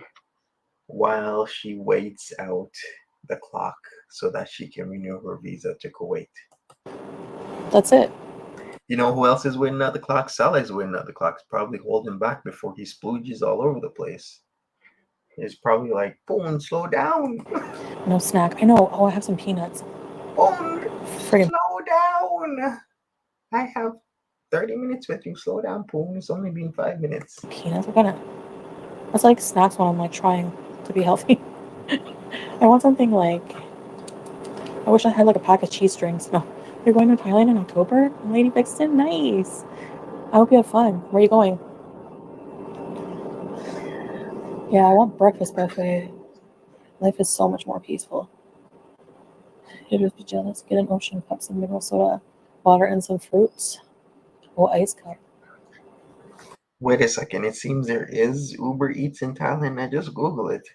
S1: while she waits out the clock so that she can renew her visa to Kuwait.
S2: That's it.
S1: You know who else is waiting at the clock? Salah is waiting at the clock. He's probably holding back before he splooges all over the place. He's probably like, Boone, slow down.
S2: No snack. I know. Oh, I have some peanuts.
S1: Boone,
S2: Friggin'
S1: slow down. I have 30 minutes with you. Slow down, Boone. It's only been 5 minutes.
S2: peanuts. That's like snacks when I'm like trying to be healthy. I want something like. I wish I had like a pack of cheese strings. No, you're going to Thailand in October, Lady Vixen. Nice. I hope you have fun. Where are you going? Yeah, I want breakfast buffet. Life is so much more peaceful. You'd just be jealous. Get an ocean cup, some mineral soda, water, and some fruits. Oh, ice cup.
S1: Wait a second. It seems there is Uber Eats in Thailand. I just Google it.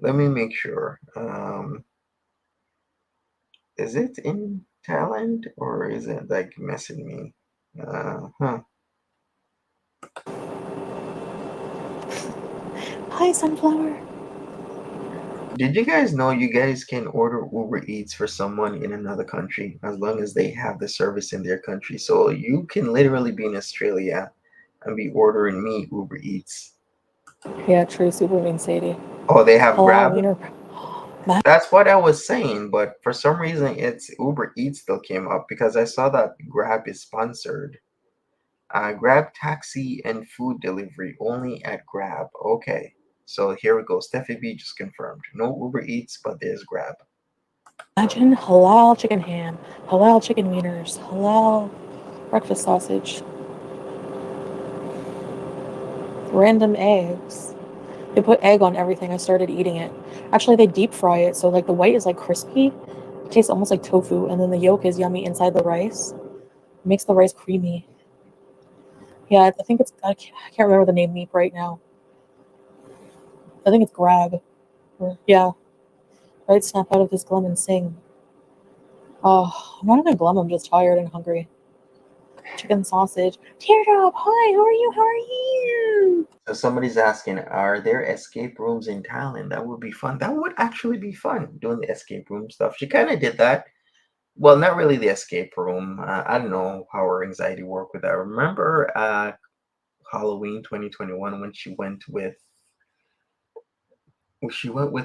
S1: Let me make sure. Is it in Thailand or is it like messing me? Huh.
S2: Hi, sunflower.
S1: Did you guys know you guys can order Uber Eats for someone in another country as long as they have the service in their country? So you can literally be in Australia and be ordering me Uber Eats.
S2: Yeah, true. Super mean Sadie.
S1: Oh, they have
S2: Halal
S1: Grab?
S2: wiener.
S1: That's what I was saying, but for some reason it's Uber Eats still came up because I saw that Grab is sponsored. Grab taxi and food delivery only at Grab. Okay. So here we go. Steffi B just confirmed. No Uber Eats, but there's Grab.
S2: Imagine halal chicken ham, halal chicken wieners, halal breakfast sausage, random eggs. They put egg on everything. I started eating it. Actually, they deep fry it, so like the white is like crispy. It tastes almost like tofu, and then the yolk is yummy inside the rice. It makes the rice creamy. Yeah, I think it's I can't remember the name meat right now. I think it's Grab. Yeah, right. Snap out of this glum and sing. Oh, I'm not in a glum. I'm just tired and hungry. Chicken sausage. Teardrop. Hi. How are you? How are you?
S1: So somebody's asking, are there escape rooms in Thailand? That would be fun. That would actually be fun doing the escape room stuff. She kind of did that. Well, not really the escape room. I don't know how her anxiety worked with that. Remember Halloween 2021 when she went with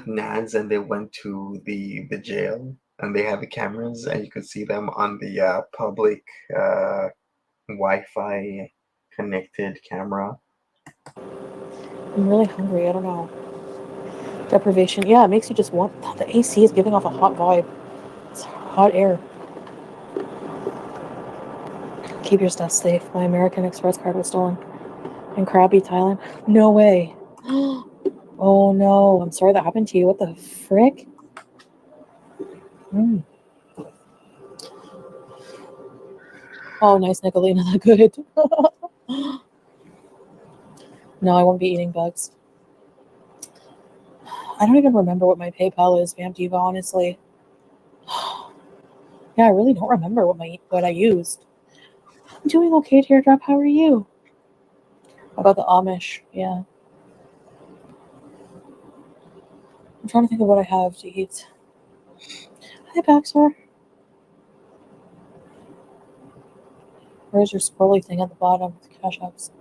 S1: Nads and they went to the jail and they had the cameras and you could see them on the public Wi-Fi connected camera.
S2: I'm really hungry. I don't know. Deprivation. Yeah, it makes you just want. The AC is giving off a hot vibe. It's hot air. Keep your stuff safe. My American Express card was stolen in Krabi, Thailand. No way. Oh no. I'm sorry that happened to you. What the frick? Mm. Oh, nice, Nicolina. That good. No, I won't be eating bugs. I don't even remember what my PayPal is, Vamp Diva, honestly. Yeah, I really don't remember what I used. I'm doing okay, Teardrop. How are you? How about the Amish? Yeah. I'm trying to think of what I have to eat. Hi, Baxter. Where's your scrolly thing at the bottom with cash apps?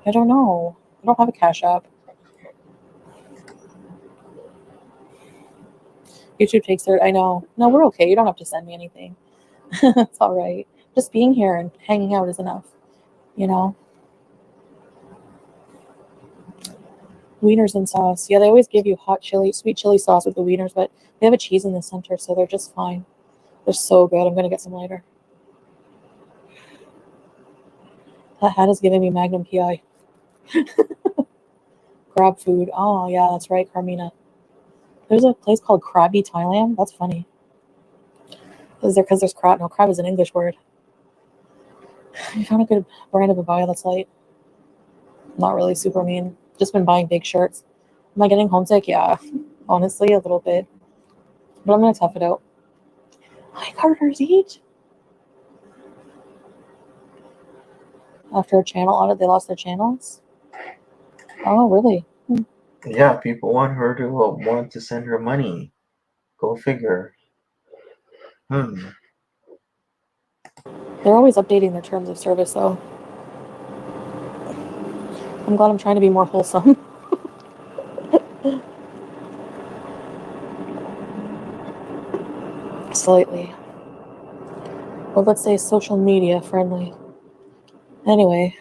S2: I don't know. I don't have a cash app. YouTube takes their. I know. No, we're okay. You don't have to send me anything. It's all right. Just being here and hanging out is enough. You know? Wieners and sauce. Yeah, they always give you hot chili, sweet chili sauce with the wieners, but they have a cheese in the center, so they're just fine. They're so good. I'm going to get some later. That hat is giving me Magnum PI. Grab food. Oh, yeah, that's right, Carmina. There's a place called Krabi, Thailand. That's funny. Is there because there's crab? No, crab is an English word. You found a good brand of Abaya that's light. Not really super mean. Just been buying big shirts. Am I getting homesick? Yeah, honestly, a little bit. But I'm going to tough it out. Hi, Carter's Eat. After a channel audit, they lost their channels? Oh, really?
S1: Yeah, people want her to want to send her money. Go figure.
S2: They're always updating their terms of service, though. I'm glad I'm trying to be more wholesome. Slightly. Or let's say social media friendly. Anyway,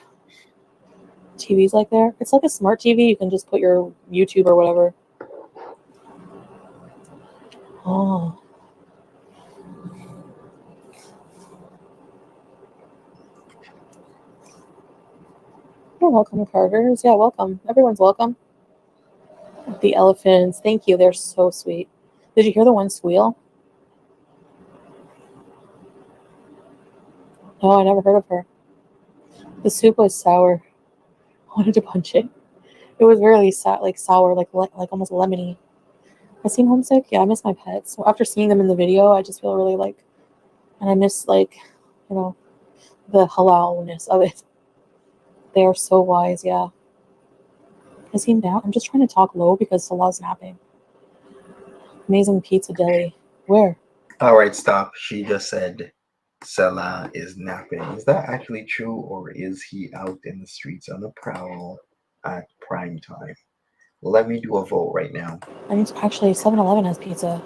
S2: TV's like there. It's like a smart TV. You can just put your YouTube or whatever. Oh. You're welcome, Carters. Yeah, welcome. Everyone's welcome. The elephants. Thank you. They're so sweet. Did you hear the one squeal? No, I never heard of her. The soup was sour. I wanted to punch it. It was really sour, like almost lemony. I seem homesick. Yeah, I miss my pets. So after seeing them in the video, I just feel really and I miss the halalness of it. They are so wise. Yeah. Is he down? I'm just trying to talk low because Salah's napping. Amazing pizza deli. Where?
S1: All right, stop. She just said Salah is napping. Is that actually true, or is he out in the streets on the prowl at prime time? Let me do a vote right now.
S2: I need to, actually, 7-Eleven has pizza.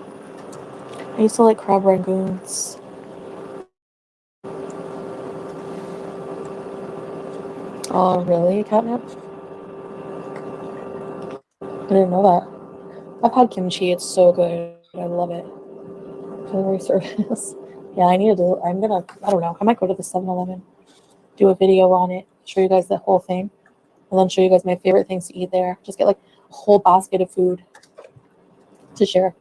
S2: I used to like crab rangoons. Oh, really, catnip? I didn't know that. I've had kimchi. It's so good. I love it. Delivery service. Yeah, I need to do. I don't know. I might go to the 7-Eleven, do a video on it, show you guys the whole thing, and then show you guys my favorite things to eat there. Just get like a whole basket of food to share.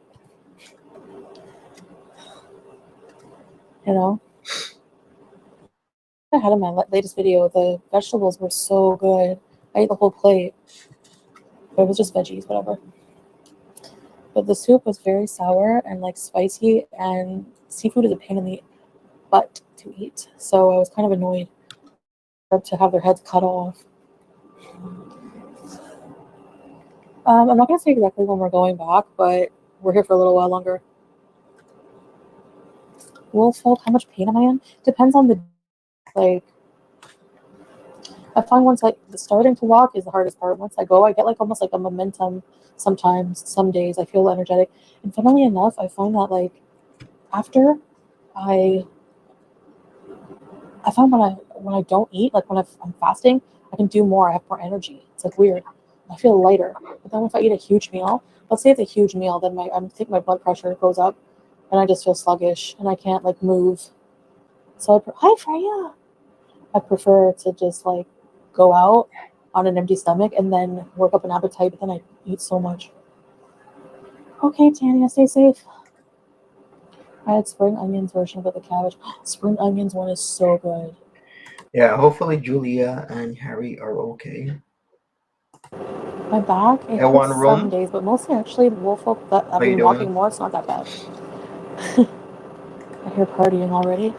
S2: You know? I had in my latest video, the vegetables were so good. I ate the whole plate. But it was just veggies, whatever. But the soup was very sour and like spicy, and seafood is a pain in the butt to eat. So I was kind of annoyed to have their heads cut off. I'm not gonna say exactly when we're going back, but we're here for a little while longer. Wolfolk, how much pain am I in? Depends on the like. I find once like starting to walk is the hardest part. Once I go, I get like almost like a momentum. Sometimes, some days I feel energetic, and funnily enough, I find that like after I find when I don't eat, like when I'm fasting, I can do more. I have more energy. It's like weird. I feel lighter. But then if I eat a huge meal, let's say it's a huge meal, then I think my blood pressure goes up, and I just feel sluggish, and I can't like move. So hi Freya. I prefer to just like go out on an empty stomach and then work up an appetite, but then I eat so much. Okay, Tanya, stay safe. I had spring onions version with the cabbage. Spring onions one is so good.
S1: Yeah, hopefully Julia and Harry are okay.
S2: My back, it
S1: At one
S2: hurts some
S1: room.
S2: days, but mostly actually Wolfolk that I've
S1: How you
S2: been walking
S1: doing?
S2: more, it's not that bad. I hear partying already.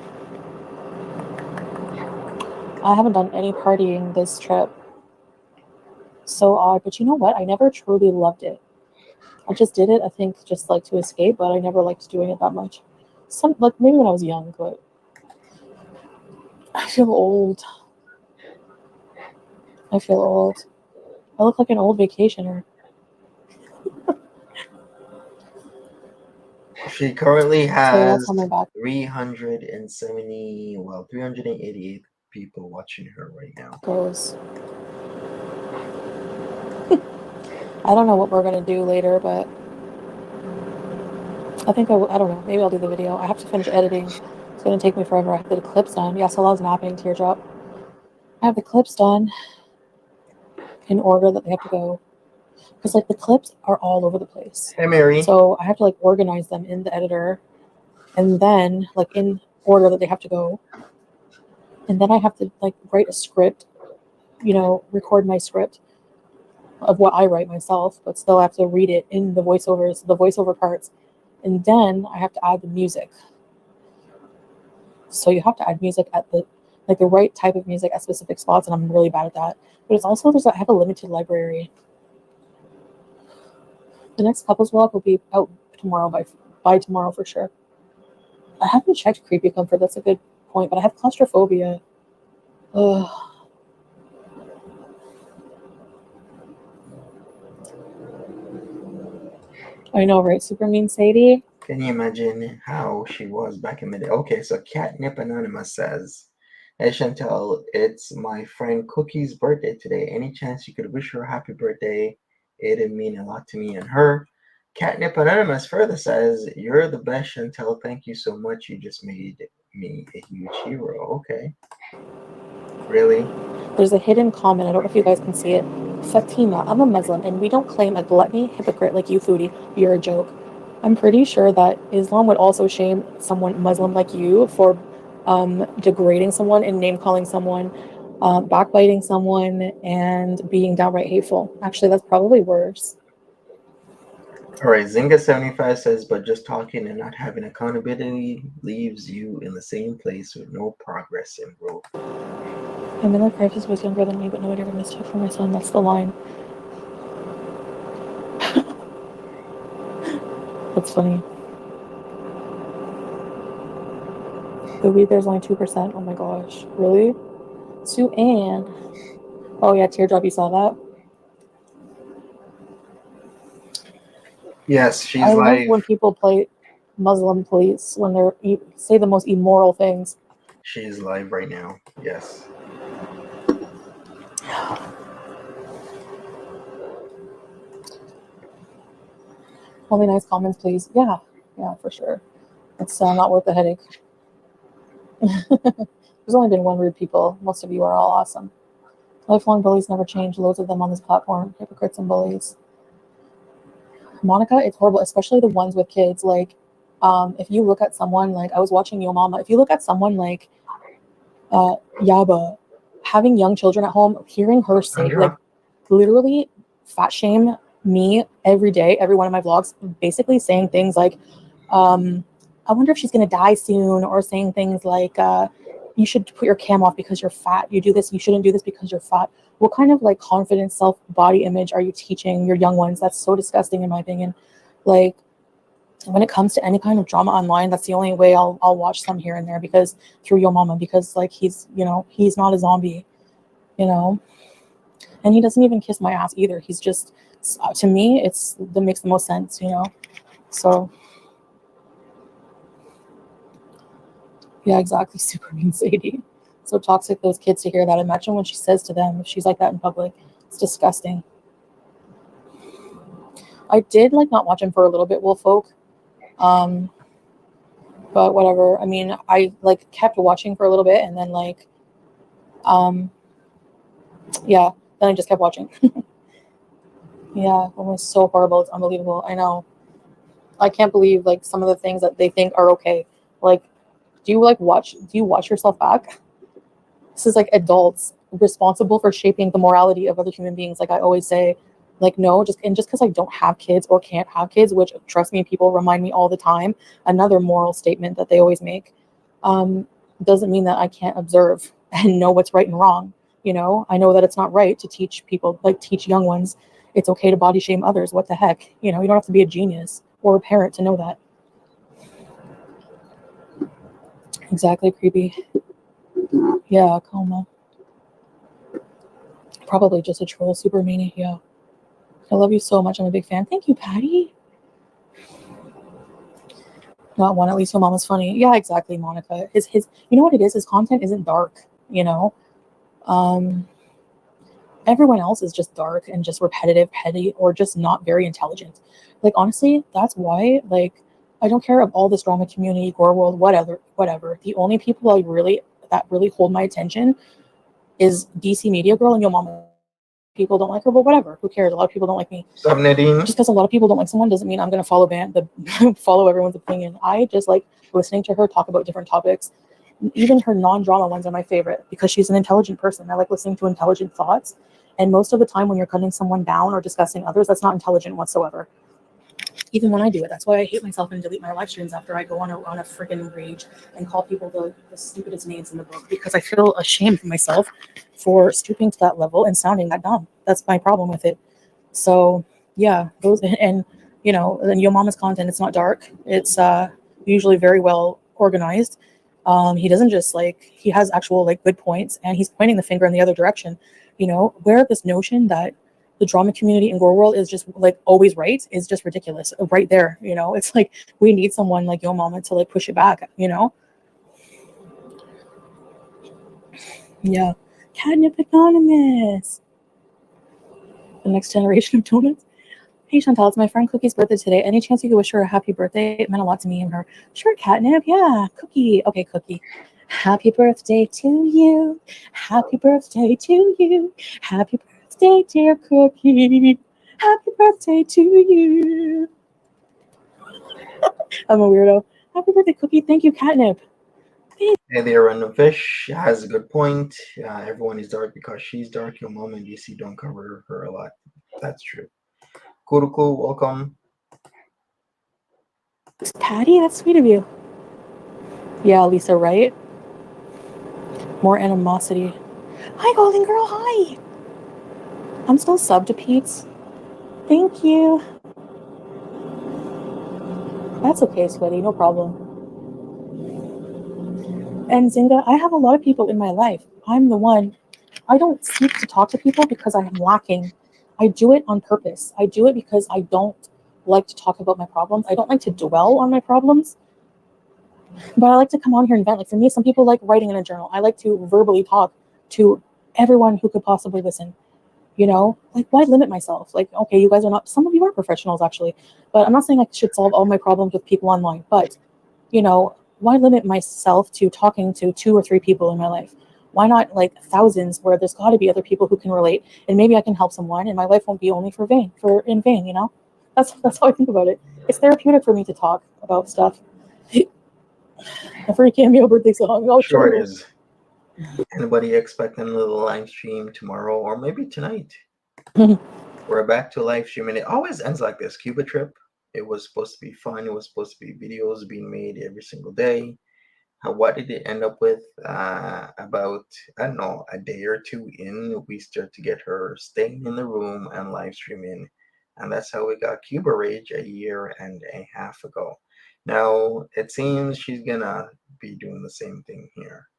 S2: I haven't done any partying this trip. So odd, but you know what? I never truly loved it. I just did it, I think, just like to escape, but I never liked doing it that much. Some like maybe when I was young, but I feel old. I feel old. I look like an old vacationer.
S1: She currently
S2: So yeah, that's
S1: has
S2: on my back
S1: 388 people watching her right now.
S2: goes. I don't know what we're gonna do later, but I think I don't know. Maybe I'll do the video. I have to finish editing. It's gonna take me forever. I have the clips done. Yeah, Salah's napping. Teardrop. I have the clips done in order that they have to go, because like the clips are all over the place.
S1: Hey, Mary.
S2: So I have to like organize them in the editor, and then like in order that they have to go, and then I have to like write a script. Record my script of what I write myself, but still have to read it in the voiceovers, the voiceover parts, and then I have to add the music. So you have to add music at the right type of music at specific spots, and I'm really bad at that. But it's also I have a limited library. The next couples vlog will be out tomorrow by tomorrow for sure. I haven't checked Creepy Comfort. That's a good point, but I have claustrophobia. Ugh. I know, right? Super mean Sadie.
S1: Can you imagine how she was back in the day? Okay, so Catnip Anonymous says, "Hey Chantel, it's my friend Cookie's birthday today. Any chance you could wish her a happy birthday? It'd mean a lot to me and her." Catnip Anonymous further says, "You're the best, Chantel. Thank you so much. You just made me a huge hero." Okay. Really?
S2: There's a hidden comment. I don't know if you guys can see it. Fatima, I'm a Muslim, and we don't claim a gluttony hypocrite like you, Foodie. You're a joke. I'm pretty sure that Islam would also shame someone Muslim like you for degrading someone and name calling someone, backbiting someone, and being downright hateful. Actually, that's probably worse.
S1: All right, Zinga75 says, "But just talking and not having accountability leaves you in the same place with no progress and growth."
S2: My midlife crisis was younger than me, but nobody ever mistook for my son. That's the line. That's funny. The weed there's only 2%. Oh my gosh. Really? Sue Ann. Oh yeah, teardrop, you saw that?
S1: Yes, she's
S2: I love
S1: live.
S2: when people play Muslim police when they're say the most immoral things.
S1: She's live right now. Yes.
S2: Only nice comments, please. Yeah, for sure. It's not worth the headache. There's only been one rude people. Most of you are all awesome. Lifelong bullies never change. Loads of them on this platform. Hypocrites and bullies. Monica, it's horrible, especially the ones with kids. Like, if you look at someone like I was watching Yo Mama, if you look at someone like Yaba, having young children at home, hearing her say like literally fat shame me every day, every one of my vlogs, basically saying things like, I wonder if she's gonna die soon, or saying things like, you should put your cam off because you're fat. You do this, you shouldn't do this because you're fat. What kind of like confidence, self body image are you teaching your young ones? That's so disgusting in my opinion. Like when it comes to any kind of drama online, that's the only way I'll watch some here and there, because through Yo Mama, because like he's not a zombie, and he doesn't even kiss my ass either. He's just, to me, that makes the most sense, So yeah, exactly. Super mean Sadie. So toxic, those kids to hear that. Imagine what she says to them if she's like that in public. It's disgusting. I did like not watch him for a little bit, Wolf Folk. But whatever. I mean, I like kept watching for a little bit, and then like yeah, then I just kept watching. Yeah, it was so horrible. It's unbelievable. I know. I can't believe like some of the things that they think are okay. Like, do you watch yourself back? This is like adults responsible for shaping the morality of other human beings. Like I always say, like no, just because I don't have kids or can't have kids, which trust me, people remind me all the time. Another moral statement that they always make, doesn't mean that I can't observe and know what's right and wrong. I know that it's not right to teach people, like teach young ones, it's okay to body shame others. What the heck? You don't have to be a genius or a parent to know that. Exactly, creepy. Yeah, coma. Probably just a troll, super meanie. Yeah. I love you so much. I'm a big fan. Thank you, Patty. Not one. At least your mom is funny. Yeah, exactly, Monica. His. You know what it is? His content isn't dark. Um, everyone else is just dark and just repetitive, petty, or just not very intelligent. Like honestly, that's why. Like, I don't care of all this drama community, gore world, whatever. The only people that really hold my attention is DC Media Girl and Yo Mama. People don't like her, but whatever. Who cares? A lot of people don't like me.
S1: What's up, Nadine?
S2: Just because a lot of people don't like someone doesn't mean I'm going to follow everyone's opinion. I just like listening to her talk about different topics. Even her non-drama ones are my favorite because she's an intelligent person. I like listening to intelligent thoughts. And most of the time when you're cutting someone down or discussing others, that's not intelligent whatsoever. Even when I do it, that's why I hate myself and delete my live streams after I go on a freaking rage and call people the stupidest names in the book, because I feel ashamed of myself for stooping to that level and sounding that dumb. That's my problem with it. So yeah, those, and then Yo Mama's content, it's not dark. It's usually very well organized. He doesn't just he has actual good points, and he's pointing the finger in the other direction. Where this notion that the drama community in Gore World is just always right is just ridiculous. Right there, it's like we need someone like Yo Mama to push it back. Yeah, Catnip Anonymous, the next generation of donuts. Hey Chantal, it's my friend Cookie's birthday today. Any chance you could wish her a happy birthday? It meant a lot to me and her. Sure, Catnip. Yeah, Cookie. Okay, Cookie. Happy birthday to you. Happy birthday to you. Happy birthday, dear Cookie. Happy birthday to you. I'm a weirdo. Happy birthday, Cookie. Thank you, Catnip.
S1: Hey there, Random Fish has a good point. Everyone is dark because she's dark. Your mom and DC don't cover her a lot. That's true. Cool, welcome.
S2: Patty, that's sweet of you. Yeah, Lisa, right? More animosity. Hi, Golden Girl. Hi. I'm still subbed to Pete's. Thank you. That's okay, sweetie, no problem. And Zinga, I have a lot of people in my life. I'm the one. I don't seek to talk to people because I am lacking. I do it on purpose. I do it because I don't like to talk about my problems. I don't like to dwell on my problems, but I like to come on here and vent. Like for me, some people like writing in a journal. I like to verbally talk to everyone who could possibly listen. You know, like why limit myself? Like, okay, you guys are not, some of you are professionals actually, but I'm not saying I should solve all my problems with people online, but you know, why limit myself to talking to 2 or 3 people in my life? Why not like thousands where there's got to be other people who can relate and maybe I can help someone and my life won't be only in vain, you know? That's how I think about it. It's therapeutic for me to talk about stuff. A free cameo birthday song. Oh,
S1: Sure
S2: true.
S1: it is. Anybody expecting a little live stream tomorrow or maybe tonight? We're back to live stream, and it always ends like this. Cuba trip. It was supposed to be fun. It was supposed to be videos being made every single day. What did it end up with? About, I don't know, a day or 2 in, we start to get her staying in the room and live streaming. And that's how we got Cuba Rage a year and a half ago. Now, it seems she's gonna be doing the same thing here.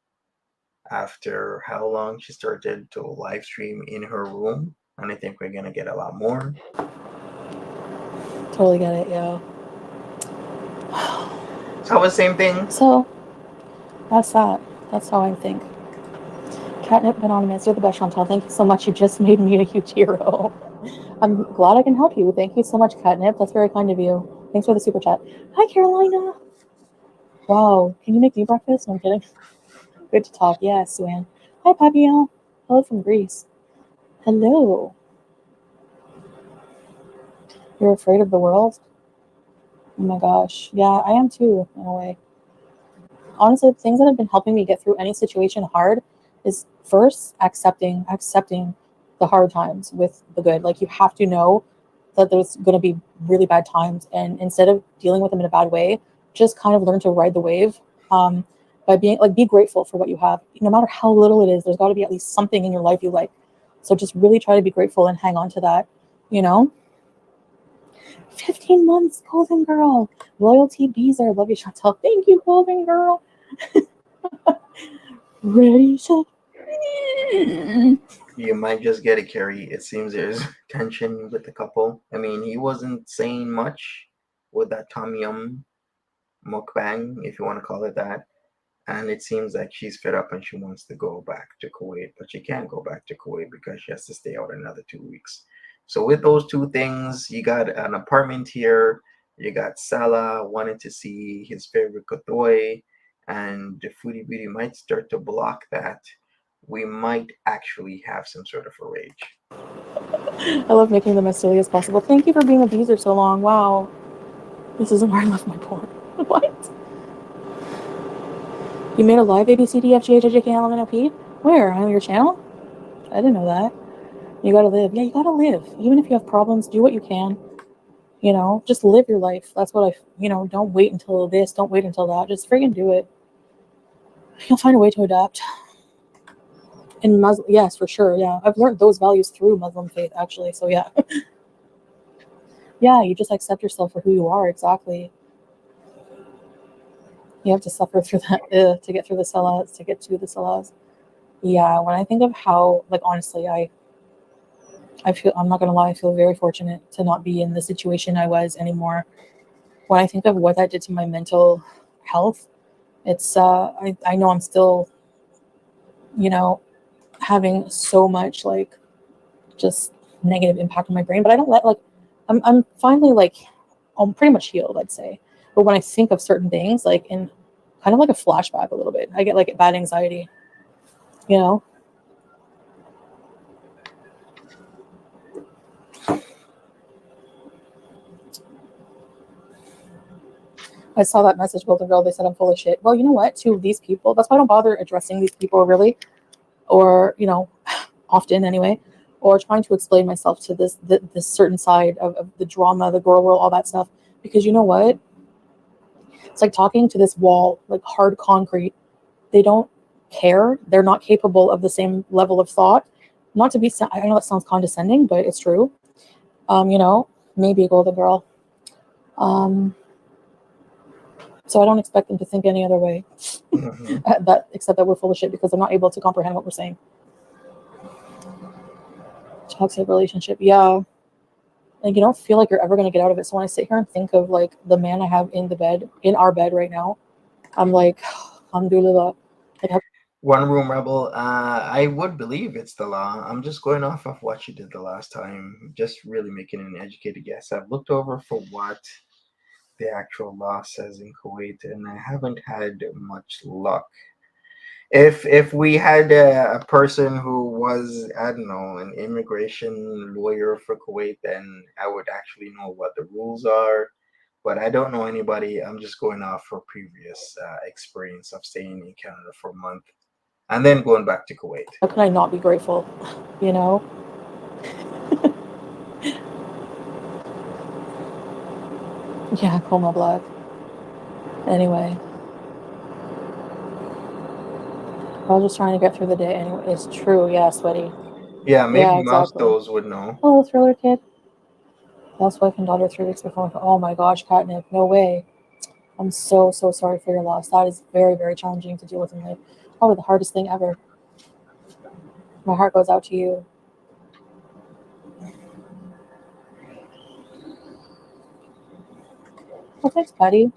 S1: After how long she started to live stream in her room, and I think we're gonna get a lot more.
S2: Totally get it, yeah.
S1: So the same thing.
S2: So that's that. That's how I think. Catnip Anonymous, you're the best, Chantal. Thank you so much. You just made me a huge hero. I'm glad I can help you. Thank you so much, Catnip. That's very kind of you. Thanks for the super chat. Hi, Carolina. Wow. Can you make me breakfast? No, I'm kidding. Good to talk. Yeah, Suan. Hi, Papillon. Hello from Greece. Hello. You're afraid of the world? Oh my gosh. Yeah, I am too, in a way. Honestly, the things that have been helping me get through any situation hard is first accepting the hard times with the good. Like you have to know that there's going to be really bad times, and instead of dealing with them in a bad way, just kind of learn to ride the wave. By being like, be grateful for what you have, no matter how little it is. There's got to be at least something in your life you like. So just really try to be grateful and hang on to that. You know. 15 months, Golden Girl. Loyalty Beezer. Love you, Chantal. Thank you, Golden Girl. Ready, set.
S1: You might just get it, Carrie. It seems there's tension with the couple. I mean, he wasn't saying much with that Tom Yum mukbang, if you want to call it that. And it seems like she's fed up and she wants to go back to Kuwait, but she can't go back to Kuwait because she has to stay out another 2 weeks. So with those two things, you got an apartment here. You got Salah wanting to see his favorite kathoey, and the Foodie Beauty might start to block that. We might actually have some sort of a rage.
S2: I love making them as silly as possible. Thank you for being a beezer so long. Wow. This isn't where I left my porn. What? You made a live ABCDFGHIJKLMNOP? Where? On your channel? I didn't know that. You gotta live. Yeah, you gotta live. Even if you have problems, do what you can. You know, just live your life. That's what don't wait until this, don't wait until that. Just friggin' do it. You'll find a way to adapt. In Muslim, yes, for sure. Yeah, I've learned those values through Muslim faith, actually. So yeah, yeah, you just accept yourself for who you are. Exactly. You have to suffer through that to get through the salahs, to get to the salahs. Yeah, when I think of how, like, honestly, I feel, I'm not gonna lie, I feel very fortunate to not be in the situation I was anymore. When I think of what that did to my mental health, it's I know I'm still, having so much like just negative impact on my brain, but I don't let like I'm finally like I'm pretty much healed, I'd say. But when I think of certain things, like in kind of like a flashback a little bit, I get like bad anxiety, you know. I saw that message, Golden Girl. They said I'm full of shit. Well, you know what? To these people, that's why I don't bother addressing these people really, or often anyway, or trying to explain myself to this certain side of the drama, the girl world, all that stuff. Because you know what? It's like talking to this wall, like hard concrete. They don't care. They're not capable of the same level of thought. Not to be, I know that sounds condescending, but it's true. Maybe a Golden Girl. So I don't expect them to think any other way, except that we're full of shit because they're not able to comprehend what we're saying. Toxic relationship, yeah. Like you don't feel like you're ever gonna get out of it. So when I sit here and think of like the man I have in our bed right now, I'm like, alhamdulillah. Like,
S1: One room rebel. I would believe it's the law. I'm just going off of what you did the last time, just really making an educated guess. I've looked over for what the actual law says in Kuwait, and I haven't had much luck. If we had a person who was, I don't know, an immigration lawyer for Kuwait, then I would actually know what the rules are. But I don't know anybody. I'm just going off for previous experience of staying in Canada for a month and then going back to Kuwait.
S2: how can I not be grateful? You know? Yeah, Coma Black. Anyway. I was just trying to get through the day. Anyway, it's true. Yeah, sweaty.
S1: Yeah, maybe
S2: Yeah, exactly.
S1: Mousetos would know.
S2: Hello, Thriller Kid. Lost wife and daughter 3 weeks before. Oh my gosh, catnip. No way. I'm so sorry for your loss. That is very, very challenging to deal with in life. Probably the hardest thing ever. My heart goes out to you. Well, thanks, buddy.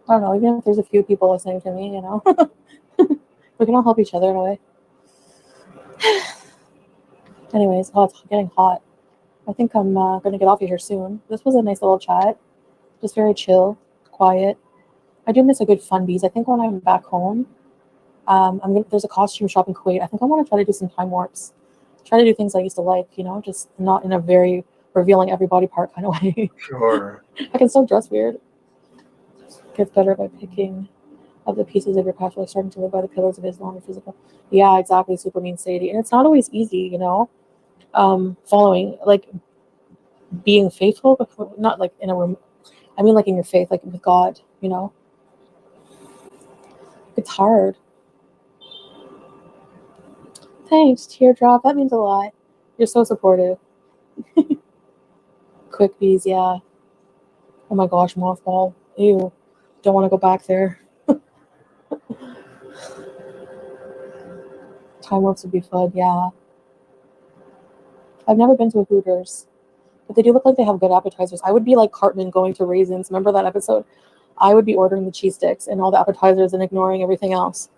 S2: I don't know, even if there's a few people listening to me, you know, we can all help each other in a way. Anyways, oh, it's getting hot. I think I'm going to get off of here soon. This was a nice little chat. Just very chill, quiet. I do miss a good fun bees. I think when I'm back home, there's a costume shop in Kuwait. I think I want to try to do some time warps. Try to do things I used to like, you know, just not in a very revealing every body part kind of way.
S1: Sure.
S2: I can still dress weird. Gets better by picking up the pieces of your past, like starting to live by the pillars of Islam and physical. Yeah, exactly. Super mean Sadie. And it's not always easy, you know, following, like being faithful, but not like in a room. I mean, like in your faith, like with God, you know. It's hard. Thanks, teardrop. That means a lot. You're so supportive. Quick bees, yeah. Oh my gosh, mothball. Ew. Don't want to go back there. Time warps would be fun, yeah. I've never been to a Hooters, but they do look like they have good appetizers. I would be like Cartman going to Raisins. Remember that episode? I would be ordering the cheese sticks and all the appetizers and ignoring everything else.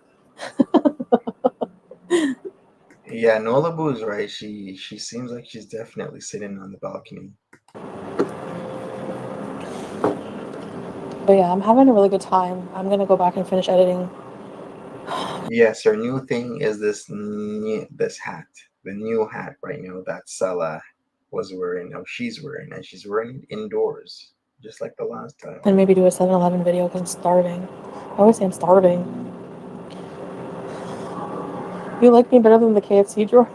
S1: Yeah, Nolabu's right. She seems like she's definitely sitting on the balcony.
S2: But yeah, I'm having a really good time. I'm gonna go back and finish editing.
S1: Yes, her new thing is this hat, the new hat right now that Salah was wearing. No, she's wearing, and she's wearing it indoors, just like the last time.
S2: And maybe do a 7-Eleven video because I'm starving. I always say I'm starving. You like me better than the KFC drawer?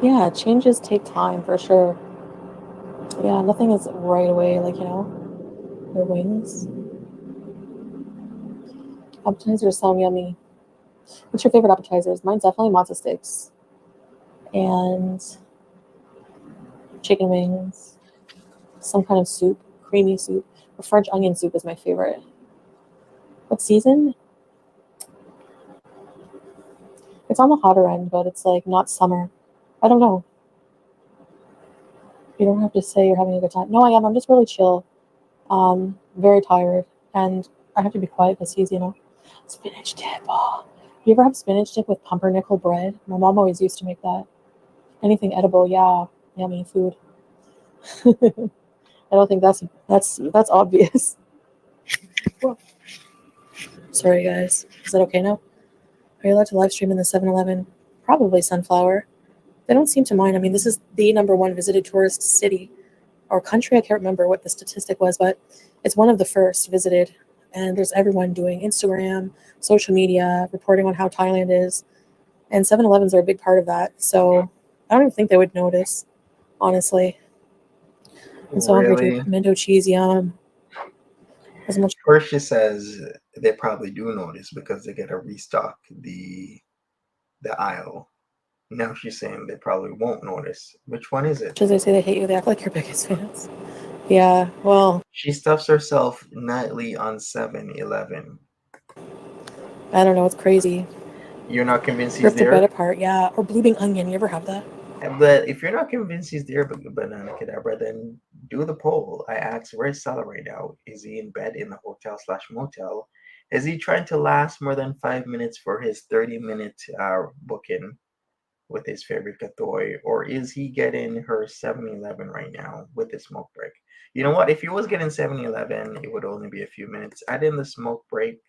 S2: Yeah, changes take time for sure. Yeah, nothing is right away, like, you know, your wings. Appetizers sound yummy. What's your favorite appetizers? Mine's definitely matzo sticks and chicken wings, some kind of soup, creamy soup. Or French onion soup is my favorite. What season? It's on the hotter end, but it's like not summer. I don't know. You don't have to say you're having a good time. No, I am. I'm just really chill. Very tired, and I have to be quiet because he's, you know, spinach dip. Oh. You ever have spinach dip with pumpernickel bread? My mom always used to make that. Anything edible, yeah, yummy food. I don't think that's obvious. Sorry, guys. Is that okay now? Are you allowed to live stream in the 7-Eleven? Probably Sunflower. They don't seem to mind. I mean, this is the #1 visited tourist city or country. I can't remember what the statistic was, but it's one of the first visited. And there's everyone doing Instagram, social media, reporting on how Thailand is. And 7-Elevens are a big part of that. So I don't even think they would notice, honestly. I'm so hungry too. Pimento cheese, yum. As much.
S1: First, she says they probably do notice because they get to restock the aisle. Now she's saying they probably won't notice. Which one is it?
S2: As they say they hate you, they act like your biggest fans. Yeah, well,
S1: She stuffs herself nightly on 7-Eleven.
S2: I don't know. It's crazy.
S1: You're not convinced he's
S2: Rip the bed
S1: there?
S2: apart. Yeah, or blooming onion. You ever have that?
S1: But if you're not convinced he's there, Banana Cadabra, then do the poll. I asked, where's Salah right now? Is he in bed in the hotel/motel? Is he trying to last more than 5 minutes for his 30-minute booking with his favorite kathoey? Or is he getting her 7-Eleven right now with the smoke break? You know what? If he was getting 7-Eleven, it would only be a few minutes. Add in the smoke break,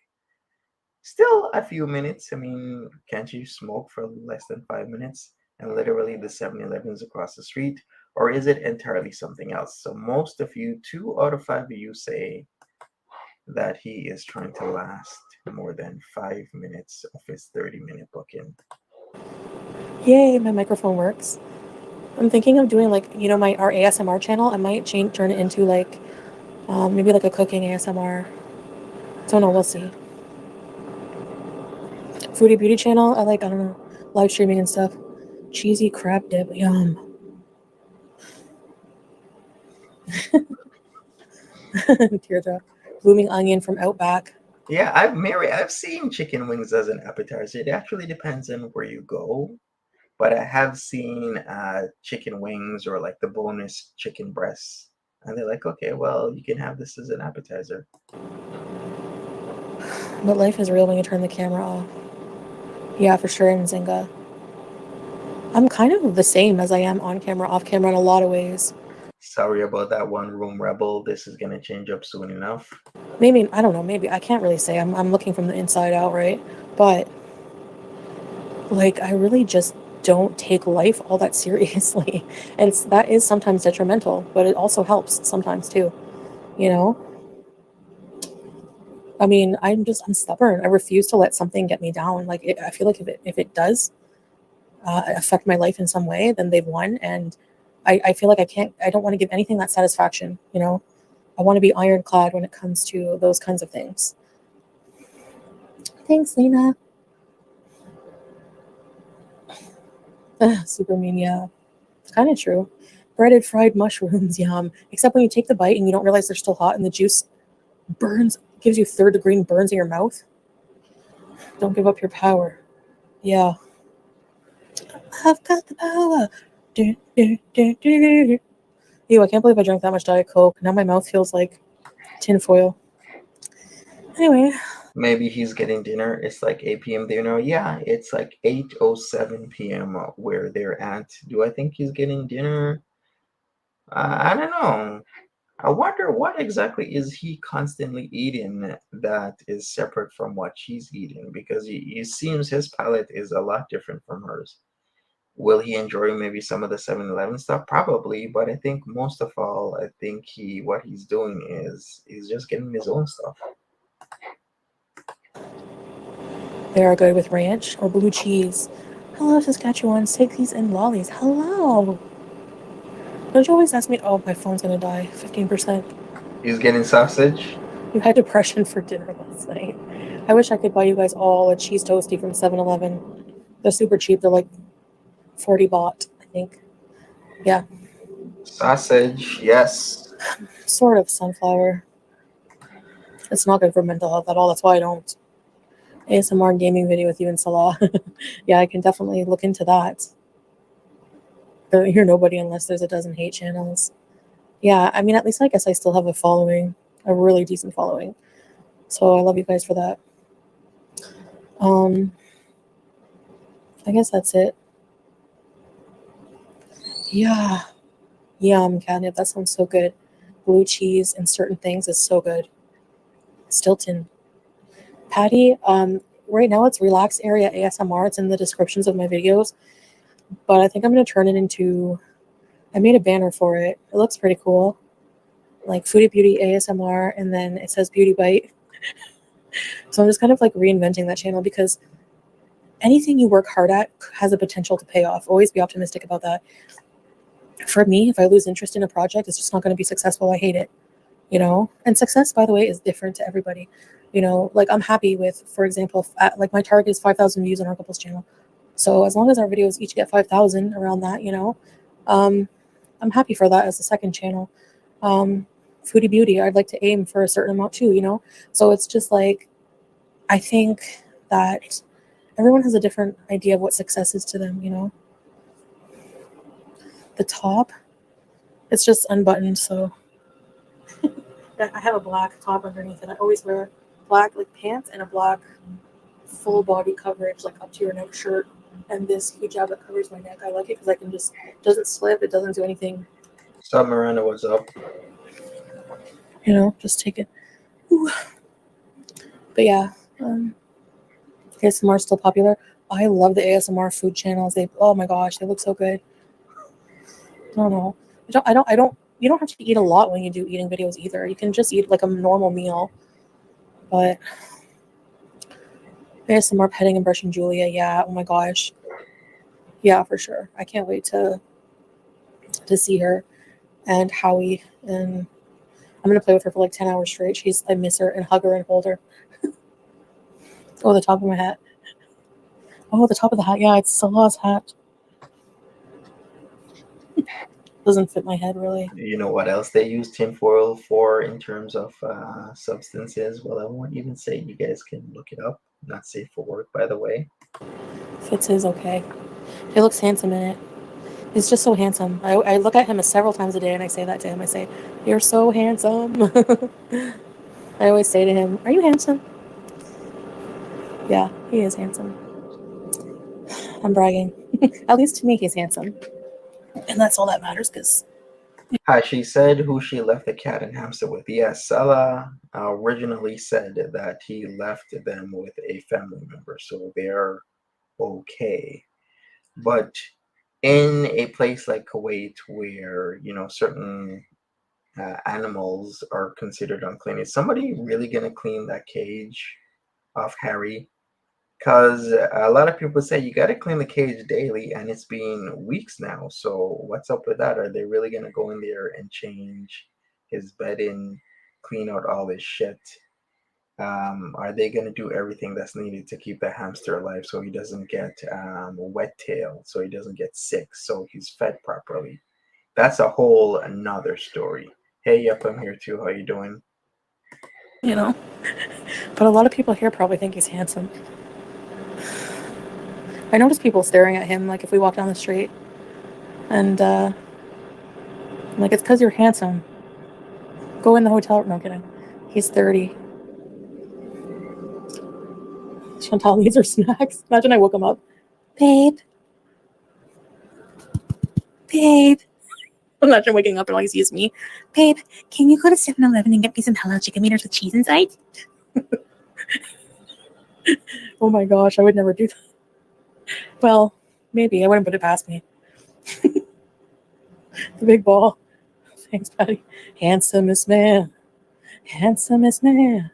S1: still a few minutes. I mean, can't you smoke for less than 5 minutes? And literally the 7-Elevens across the street? Or is it entirely something else? So most of you, 2 out of 5 of you say that he is trying to last more than 5 minutes of his 30-minute booking.
S2: Yay, my microphone works. I'm thinking of doing like, our ASMR channel. I might turn it into like, maybe like a cooking ASMR. Don't know. We'll see. Foodie Beauty channel. I don't know, live streaming and stuff. Cheesy crab dip. Yum. Teardrop. Blooming onion from Outback.
S1: Yeah, I've seen chicken wings as an appetizer. It actually depends on where you go, but I have seen chicken wings or like the bonus chicken breasts, and they're like, okay, well, you can have this as an appetizer.
S2: But life is real when you turn the camera off. Yeah, for sure, in Zynga. I'm kind of the same as I am on camera, off camera in a lot of ways.
S1: Sorry about that one room rebel. This is gonna change up soon enough.
S2: Maybe, I don't know, maybe. I can't really say. I'm looking from the inside out, right? But, I really just don't take life all that seriously. And that is sometimes detrimental, but it also helps sometimes too, you know? I mean, I'm stubborn. I refuse to let something get me down. I feel like if it does affect my life in some way, then they've won. And I feel like I don't want to give anything that satisfaction, I want to be ironclad when it comes to those kinds of things. Thanks, Lena. Super mean, yeah. It's kind of true. Breaded fried mushrooms, yum. Except when you take the bite and you don't realize they're still hot and the juice gives you third-degree burns in your mouth. Don't give up your power. Yeah. I've got the power. Do, do, do, do, do. Ew, I can't believe I drank that much Diet Coke. Now my mouth feels like tinfoil. Anyway.
S1: Maybe he's getting dinner. It's like 8 p.m. dinner. Yeah, it's like 8:07 p.m. Where they're at. Do I think he's getting dinner? I don't know. I wonder what exactly is he constantly eating that is separate from what she's eating, because he seems his palate is a lot different from hers. Will he enjoy maybe some of the 7-Eleven stuff? Probably, but I think most of all, I think what he's doing is he's just getting his own stuff.
S2: They are good with ranch or blue cheese. Hello, Saskatchewan. Sickies and lollies. Hello. Don't you always ask me? Oh, my phone's gonna die. 15%.
S1: He's getting sausage.
S2: You had depression for dinner last night. I wish I could buy you guys all a cheese toastie from 7-Eleven. They're super cheap. They're like 40 baht, I think. Yeah.
S1: Sausage, yes.
S2: Sort of sunflower. It's not good for mental health at all. That's why I don't. ASMR gaming video with you and Salah. Yeah, I can definitely look into that. Don't hear nobody unless there's a dozen hate channels. Yeah, I mean, at least I guess I still have a following, a really decent following. So I love you guys for that. I guess that's it. Yeah. Yum, catnip. That sounds so good. Blue cheese and certain things is so good. Stilton. Patty, right now it's Relax Area ASMR. It's in the descriptions of my videos. But I think I'm going to turn it into... I made a banner for it. It looks pretty cool. Like Foodie Beauty ASMR, and then it says Beauty Bite. So I'm just kind of like reinventing that channel, because anything you work hard at has a potential to pay off. Always be optimistic about that. For me, if I lose interest in a project, it's just not going to be successful. I hate it, And success, by the way, is different to everybody. I'm happy with, for example, my target is 5,000 views on our couples channel. So as long as our videos each get 5,000, around that, I'm happy for that as a second channel. Foodie Beauty, I'd like to aim for a certain amount too, you know? So it's just like, I think that everyone has a different idea of what success is to them, you know? The top, it's just unbuttoned, so I have a black top underneath it. I always wear black like pants and a black full body coverage, like up to your neck shirt, and this hijab that covers my neck. I like it because I can just, it doesn't slip, it doesn't do anything.
S1: So Miranda, what's up?
S2: You know, just take it. Ooh. But yeah, ASMR is still popular. I love the ASMR food channels. They, oh my gosh, they look so good. I don't know. You don't have to eat a lot when you do eating videos either. You can just eat like a normal meal. But ASMR petting and brushing Julia, yeah. Oh my gosh, yeah, for sure. I can't wait to see her and Howie, and I'm gonna play with her for like 10 hours straight. I miss her and hug her and hold her. Oh, the top of my hat. Oh, the top of the hat. Yeah, it's Salah's hat. Doesn't fit my head really.
S1: You know what else they use tinfoil for in terms of substances? Well, I won't even say. You guys can look it up. Not safe for work, by the way.
S2: Fits his okay. He looks handsome in it. He's just so handsome. I look at him several times a day and I say that to him. I say, "You're so handsome." I always say to him, "Are you handsome?" Yeah, he is handsome. I'm bragging. At least to me, he's handsome. And that's all that matters because.
S1: Hi, she said who she left the cat and hamster with. Yes, Salah originally said that he left them with a family member, so they're okay. But in a place like Kuwait, where certain animals are considered unclean, is somebody really gonna clean that cage off Harry? Because a lot of people say you got to clean the cage daily, and it's been weeks now. So what's up with that? Are they really gonna go in there and change his bedding, clean out all his shit? Are they gonna do everything that's needed to keep the hamster alive so he doesn't get wet tail, so he doesn't get sick, so he's fed properly? That's a whole another story. Hey, yep, I'm here too. How you doing?
S2: You know, but a lot of people here probably think he's handsome. I notice people staring at him, like if we walk down the street, and I'm like, it's because you're handsome. Go in the hotel. No kidding. He's 30. Chantal needs her snacks. Imagine I woke him up. Babe. Babe. Imagine waking up and all he sees is me. Babe, can you go to 7-Eleven and get me some halal chicken wieners with cheese inside? Oh my gosh, I would never do that. Well, maybe. I wouldn't put it past me. The big ball. Thanks, Patty. Handsomest man. Handsomest man.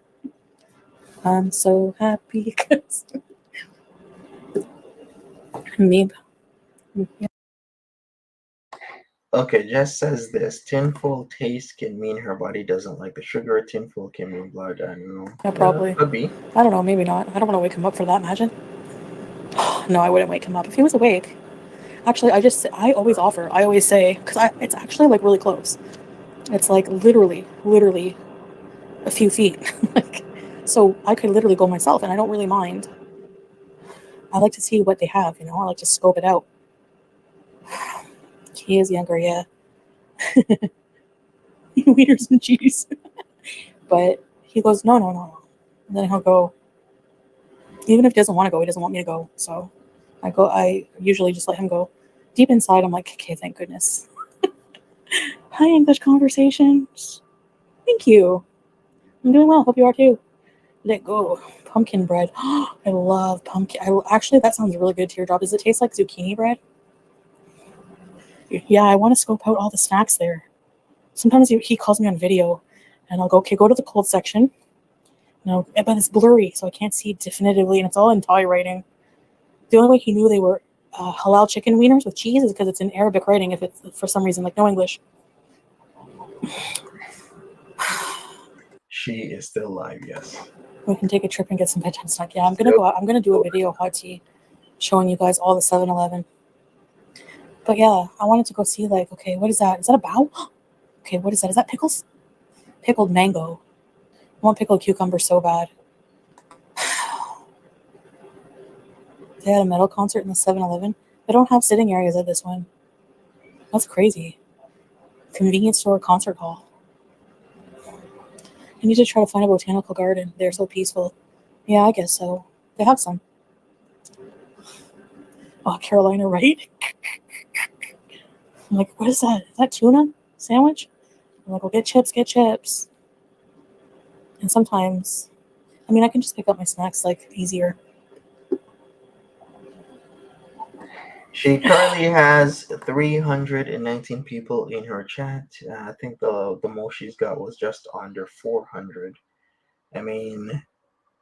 S2: I'm so happy because me. Yeah,
S1: Okay, Jess says this tinfoil taste can mean her body doesn't like the sugar. Tinfoil can mean blood. I don't know. Yeah,
S2: probably.
S1: could be.
S2: I don't know, maybe not. I don't want to wake him up for that, imagine. No, I wouldn't wake him up. If he was awake, actually, I always offer. I always say, because it's actually like really close. It's like literally a few feet. Like, so I could literally go myself and I don't really mind. I like to see what they have, you know, I like to scope it out. He is younger, yeah. Wieners and cheese. But he goes, no, no, no. And then he'll go, even if he doesn't want to go, he doesn't want me to go. So I usually just let him go. Deep inside, I'm like, okay, thank goodness. Hi, English conversations. Thank you. I'm doing well. Hope you are too. Let go. Pumpkin bread. I love pumpkin. Actually, that sounds really good. Teardrop. Does it taste like zucchini bread? Yeah, I want to scope out all the snacks there. Sometimes he calls me on video, and I'll go, okay, go to the cold section. No, but it's blurry, so I can't see definitively, and it's all in Thai writing. The only way he knew they were halal chicken wieners with cheese is because it's in Arabic writing. If it's for some reason, like no English.
S1: She is still alive, yes.
S2: We can take a trip and get some bedtime snack. Yeah, I'm gonna go out. I'm gonna do a video hot tea, showing you guys all the 7-Eleven. But yeah, I wanted to go see like, okay, what is that? Is that a bow? Okay, what is that? Is that pickles? Pickled mango. I want pickled cucumber so bad. They had a metal concert in the 7-Eleven. They don't have sitting areas at this one. That's crazy. Convenience store concert hall. I need to try to find a botanical garden. They're so peaceful. Yeah, I guess so. They have some. Oh, Carolina, right? I'm like, what is that? Is that tuna sandwich? I'm like, well, get chips, get chips. And sometimes, I mean, I can just pick up my snacks like easier.
S1: She currently has 319 people in her chat. I think the most she's got was just under 400. I mean,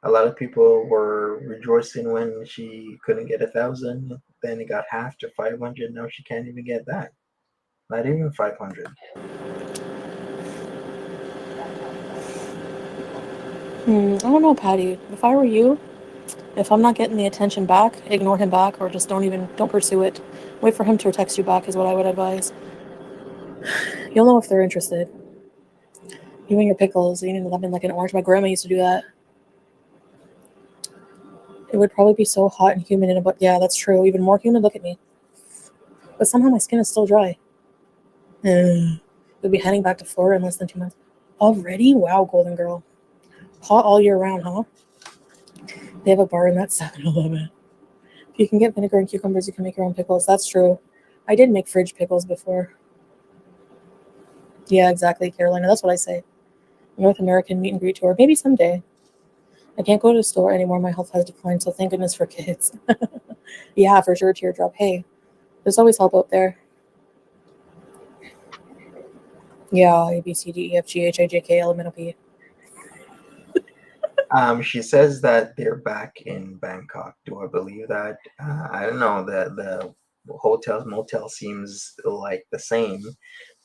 S1: a lot of people were rejoicing when she couldn't get 1,000. Then it got half to 500. Now she can't even get that. Not even 500.
S2: I don't know, Patty. If I were you, if I'm not getting the attention back, ignore him back, or just don't pursue it. Wait for him to text you back is what I would advise. You'll know if they're interested. You and your pickles, eating lemon like an orange. My grandma used to do that. It would probably be so hot and humid in a but yeah, that's true. Even more humid. Look at me. But somehow my skin is still dry. We'll be heading back to Florida in less than 2 months. Already? Wow, Golden Girl. Hot all year round, huh? They have a bar in that 7-Eleven. If you can get vinegar and cucumbers, you can make your own pickles. That's true. I did make fridge pickles before. Yeah, exactly, Carolina. That's what I say. North American meet and greet tour. Maybe someday. I can't go to the store anymore. My health has declined, so thank goodness for kids. Yeah, for sure, teardrop. Hey, there's always help out there. Yeah, A, B, C, D, E, F, G, H, I, J, K, L, M, N, O, P.
S1: She says that they're back in Bangkok. Do I believe that? I don't know. The hotels, motel seems like the same.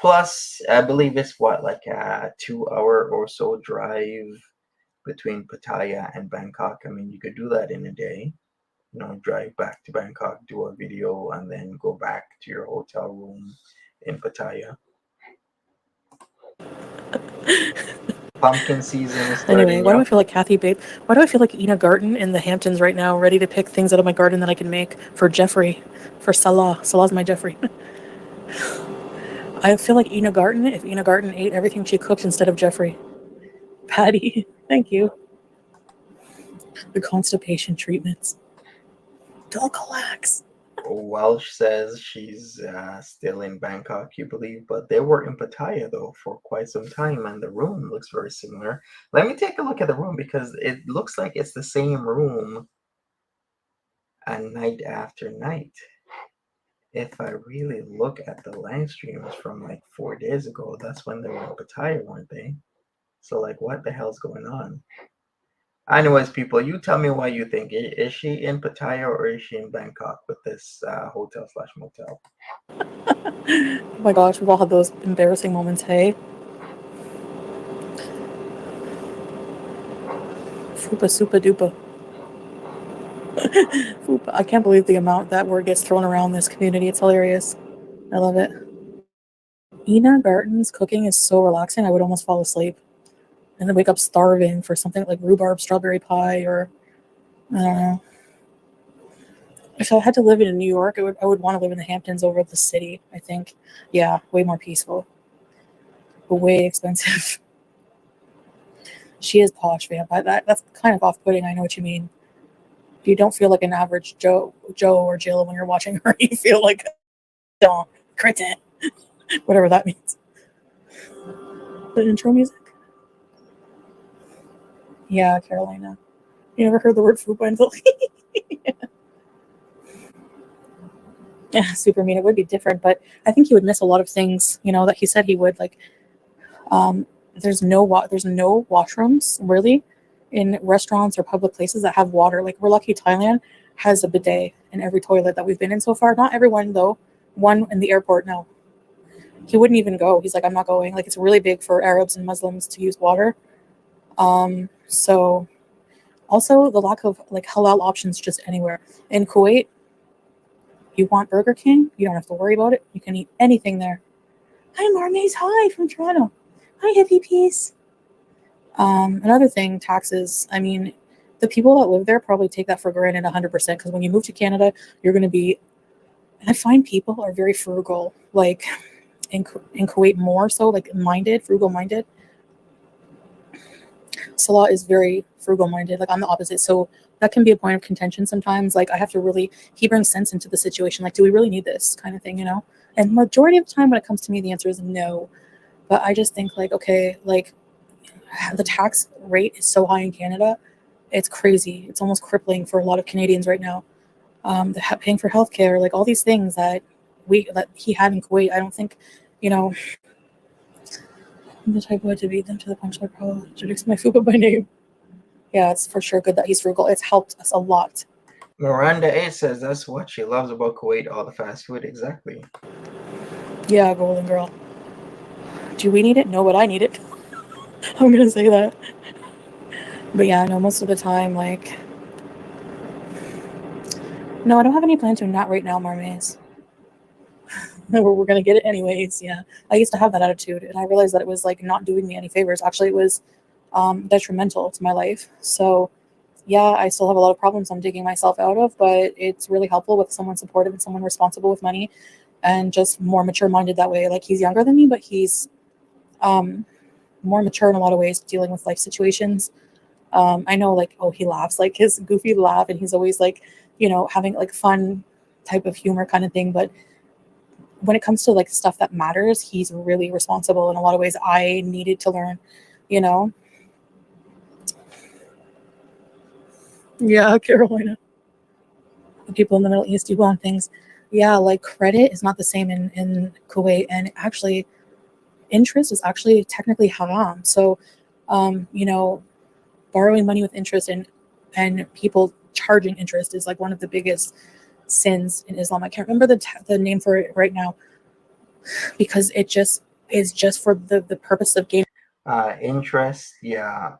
S1: Plus, I believe it's what, like a 2 hour or so drive between Pattaya and Bangkok. I mean, you could do that in a day. You know, drive back to Bangkok, do a video, and then go back to your hotel room in Pattaya. Pumpkin season is
S2: Anyway,
S1: starting
S2: why do I
S1: up.
S2: feel like Kathy Babe? Why do I feel like Ina Garten in the Hamptons right now, ready to pick things out of my garden that I can make for Jeffrey, for Salah. Salah's my Jeffrey. I feel like Ina Garten if Ina Garten ate everything she cooked instead of Jeffrey. Patty, thank you. The constipation treatments. Dulcolax.
S1: Welsh says she's still in Bangkok, you believe, but they were in Pattaya though for quite some time, and the room looks very similar. Let me take a look at the room because it looks like it's the same room night after night. If I really look at the live streams from like 4 days ago, that's when they were in Pattaya, weren't they? So like, what the hell's going on? Anyways, people, you tell me what you think. Is she in Pattaya or is she in Bangkok with this hotel slash motel?
S2: Oh my gosh, we've all had those embarrassing moments, hey? Fupa supa dupa. Fupa. I can't believe the amount that word gets thrown around this community. It's hilarious. I love it. Ina Garten's cooking is so relaxing, I would almost fall asleep. And then wake up starving for something like rhubarb strawberry pie or, I don't know. If I had to live in New York, I would want to live in the Hamptons over the city, I think. Yeah, way more peaceful. But way expensive. She is posh, fam. That's kind of off-putting. I know what you mean. You don't feel like an average Joe or Jill when you're watching her. You feel like don't crit it. Whatever that means. The intro music? Yeah, Carolina. You never heard the word fupa until yeah, super mean. It would be different, but I think he would miss a lot of things, that he said he would. Like, there's no washrooms really in restaurants or public places that have water. Like, we're lucky Thailand has a bidet in every toilet that we've been in so far. Not everyone though. One in the airport, no. He wouldn't even go. He's like, I'm not going. Like, it's really big for Arabs and Muslims to use water. So also the lack of like halal options just anywhere. In Kuwait, you want Burger King, you don't have to worry about it. You can eat anything there. Hi, Marmays. Hi from Toronto. Hi, hippie peas. Another thing, taxes. I mean, the people that live there probably take that for granted 100% because when you move to Canada, you're going to be. And I find people are very frugal, like in Kuwait more so, like frugal minded. Salah is very frugal minded. Like I'm the opposite. So that can be a point of contention sometimes. Like I have to really, he brings sense into the situation. Like, do we really need this kind of thing, you know? And majority of the time when it comes to me, the answer is no. But I just think like, okay, like the tax rate is so high in Canada. It's crazy. It's almost crippling for a lot of Canadians right now. Paying for healthcare, like all these things that he had in Kuwait. I don't think, you know, I'm the type of to beat them to the punch. I probably introduce my fupa by name. Yeah, it's for sure good that he's frugal. It's helped us a lot.
S1: Miranda A says that's what she loves about Kuwait, all the fast food. Exactly.
S2: Yeah, golden girl. Do we need it? No, but I need it. I'm gonna say that. But yeah, no, most of the time, like, no, I don't have any plan to. Not right now, Marmays. We're gonna get it anyways. Yeah, I used to have that attitude, and I realized that it was like not doing me any favors. Actually, it was detrimental to my life. So yeah, I still have a lot of problems I'm digging myself out of, but it's really helpful with someone supportive and someone responsible with money and just more mature minded that way. Like he's younger than me, but he's more mature in a lot of ways dealing with life situations. I know like, oh, he laughs like his goofy laugh and he's always like, you know, having like fun type of humor kind of thing. But when it comes to like stuff that matters, he's really responsible in a lot of ways. I needed to learn, you know? Yeah, Carolina. The people in the Middle East do well on things. Yeah, like credit is not the same in Kuwait. And actually, interest is actually technically haram. So, you know, borrowing money with interest and people charging interest is like one of the biggest sins in Islam. I can't remember the name for it right now because it just is just for the purpose of gaining
S1: Interest, yeah.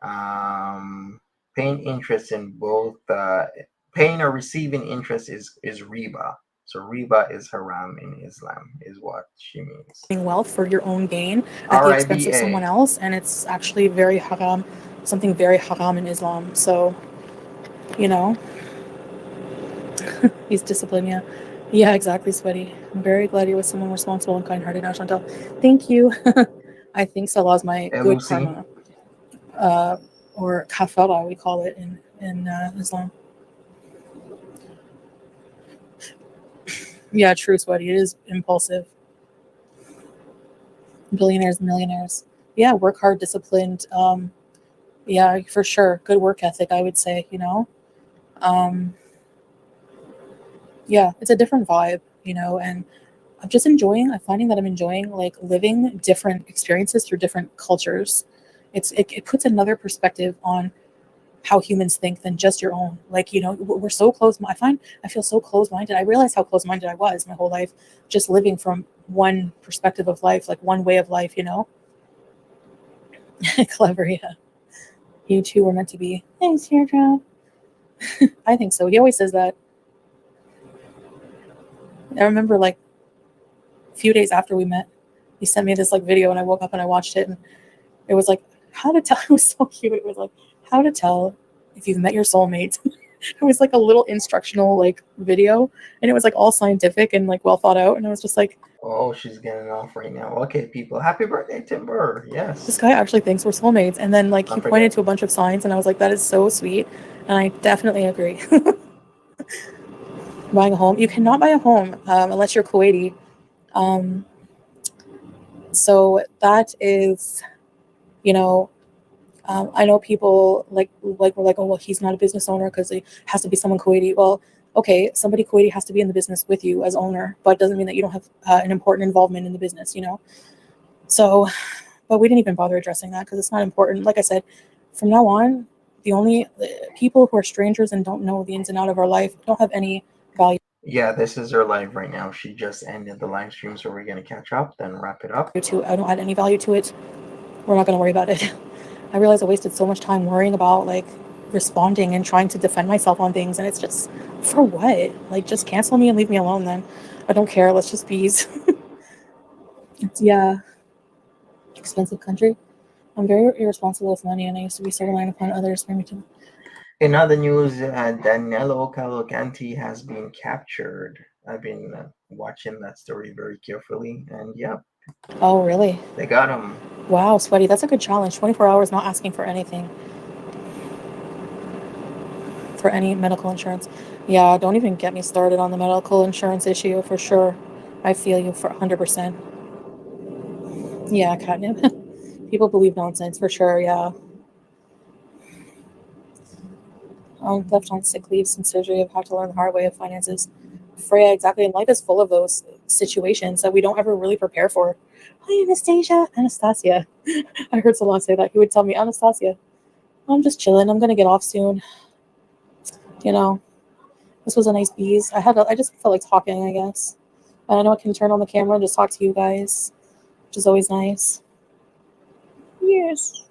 S1: Paying interest in both paying or receiving interest is riba. So riba is haram in Islam, is what she means.
S2: wealth for your own gain at the expense of someone else, and it's actually very haram, something very haram in Islam. So, you know, he's disciplined, yeah. Yeah, exactly, sweaty. I'm very glad you're with someone responsible and kind-hearted now, Chantal. Thank you. I think Salah is my good
S1: Lucy.
S2: karma. Or kafara, we call it in Islam. Yeah, true, sweaty. It is impulsive. Billionaires, millionaires. Yeah, work hard, disciplined. Yeah, for sure. Good work ethic, I would say, you know. Yeah, it's a different vibe, you know, and I'm finding that I'm enjoying like living different experiences through different cultures. It puts another perspective on how humans think than just your own. Like, you know, we're so close. I feel so close minded. I realized how close minded I was my whole life, just living from one perspective of life, like one way of life, you know? Clever, yeah. You two were meant to be. Thanks, Deirdre. I think so. He always says that. I remember like a few days after we met, he sent me this like video and I woke up and I watched it and it was like, how to tell. It was so cute. It was like, how to tell if you've met your soulmate. It was like a little instructional like video and it was like all scientific and like well thought out. And I was just like,
S1: oh, she's getting off right now. Okay, people. Happy birthday, Timber. Yes.
S2: this guy actually thinks we're soulmates. And then like he pointed to a bunch of signs and I was like, that is so sweet. And I definitely agree. Buying a home. You cannot buy a home unless you're Kuwaiti. So that is, you know, I know people like were like, oh well, he's not a business owner because it has to be someone Kuwaiti. Well, okay, somebody Kuwaiti has to be in the business with you as owner, but it doesn't mean that you don't have an important involvement in the business, you know. So, but we didn't even bother addressing that because it's not important. Like I said, from now on, the only people who are strangers and don't know the ins and out of our life don't have any value.
S1: Yeah, this is her live right now. She just ended the live stream, so we're gonna catch up, then wrap it up.
S2: I don't add any value to it. We're not going to worry about it. I realized I wasted so much time worrying about like responding and trying to defend myself on things, and it's just for what? Like, just cancel me and leave me alone. Then I don't care. Let's just be. It's, yeah, expensive country. I'm very irresponsible with money, and I used to be so reliant upon others for me to.
S1: In other news, Danilo Cavalcanti has been captured. I've been watching that story very carefully, and yeah,
S2: Oh, really?
S1: they got him.
S2: Wow, sweaty. That's a good challenge. 24 hours not asking for anything, for any medical insurance. Yeah, don't even get me started on the medical insurance issue for sure. I feel you for 100%. Yeah, catnip. People believe nonsense for sure. Yeah. I'm left on sick leave since surgery. I've had to learn the hard way of finances. Freya, exactly. And life is full of those situations that we don't ever really prepare for. Hi, Anastasia. Anastasia. I heard Salah say that. He would tell me, Anastasia, I'm just chilling. I'm going to get off soon. You know, this was a nice bees. I just felt like talking, I guess. And I know I can turn on the camera and just talk to you guys, which is always nice. Yes.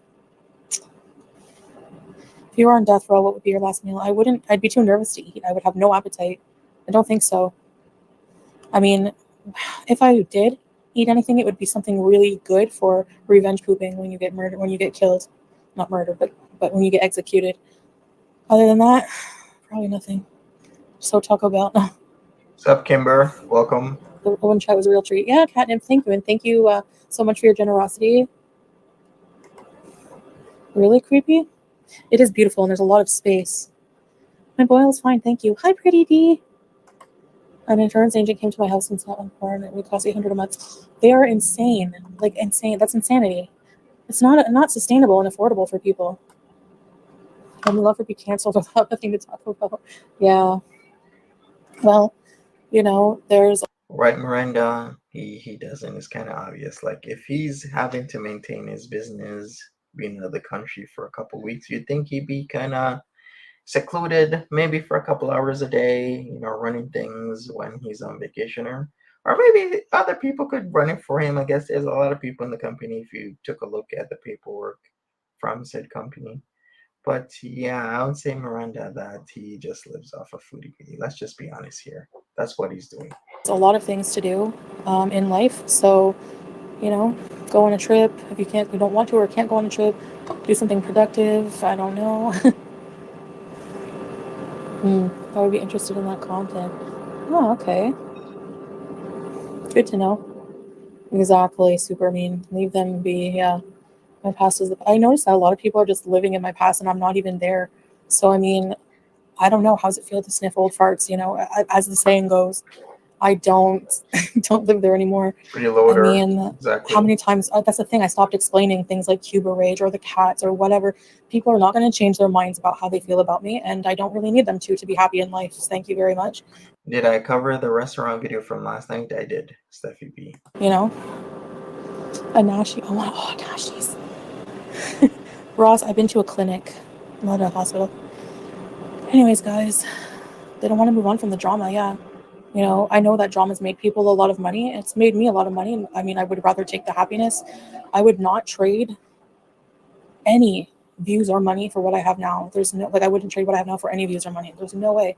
S2: If you were on death row, what would be your last meal? I'd be too nervous to eat. I would have no appetite. I don't think so. I mean, if I did eat anything, it would be something really good for revenge pooping when you get murdered, when you get killed. Not murdered, but when you get executed. Other than that, probably nothing. So Taco Bell.
S1: What's up, Kimber? Welcome.
S2: The one chat was a real treat. Yeah, catnip, thank you. And thank you so much for your generosity. Really creepy? It is beautiful and there's a lot of space. My boil is fine, thank you. Hi, pretty D. An insurance agent came to my house in Scotland and it would cost $800 a month. They are insane. Like, insane. That's insanity. It's not sustainable and affordable for people. I would love to be canceled without nothing to talk about. Yeah. Well, there's
S1: Right, Miranda. He doesn't. It's kind of obvious. Like if he's having to maintain his business, being in the country for a couple weeks, you'd think he'd be kind of secluded, maybe for a couple hours a day, running things when he's on vacation, or maybe other people could run it for him. I guess there's a lot of people in the company if you took a look at the paperwork from said company. But yeah, I would say, Miranda, that he just lives off of Foodie Beauty. Let's just be honest here. That's what he's doing.
S2: a lot of things to do in life. So, go on a trip. If you don't want to or can't go on a trip, do something productive. I don't know. I would be interested in that content. Oh, okay. Good to know. Exactly. Super mean. Leave them be. Yeah. My past is. I noticed that a lot of people are just living in my past, and I'm not even there. So I mean, I don't know. How's it feel to sniff old farts? As the saying goes, I don't don't live there anymore. I
S1: Freeloader.
S2: mean,
S1: Exactly.
S2: how many times? That's the thing. I stopped explaining things like Cuba Rage or the cats or whatever. People are not going to change their minds about how they feel about me, and I don't really need them to be happy in life. Thank you very much.
S1: Did I cover the restaurant video from last night? I did, Steffi B.
S2: A Nashi. Oh, Nashis. Ross, I've been to a clinic, not a hospital. Anyways, guys, they don't want to move on from the drama. Yeah. I know that drama's made people a lot of money. It's made me a lot of money. I mean, I would rather take the happiness. I would not trade any views or money for what I have now. There's no, I wouldn't trade what I have now for any views or money. There's no way.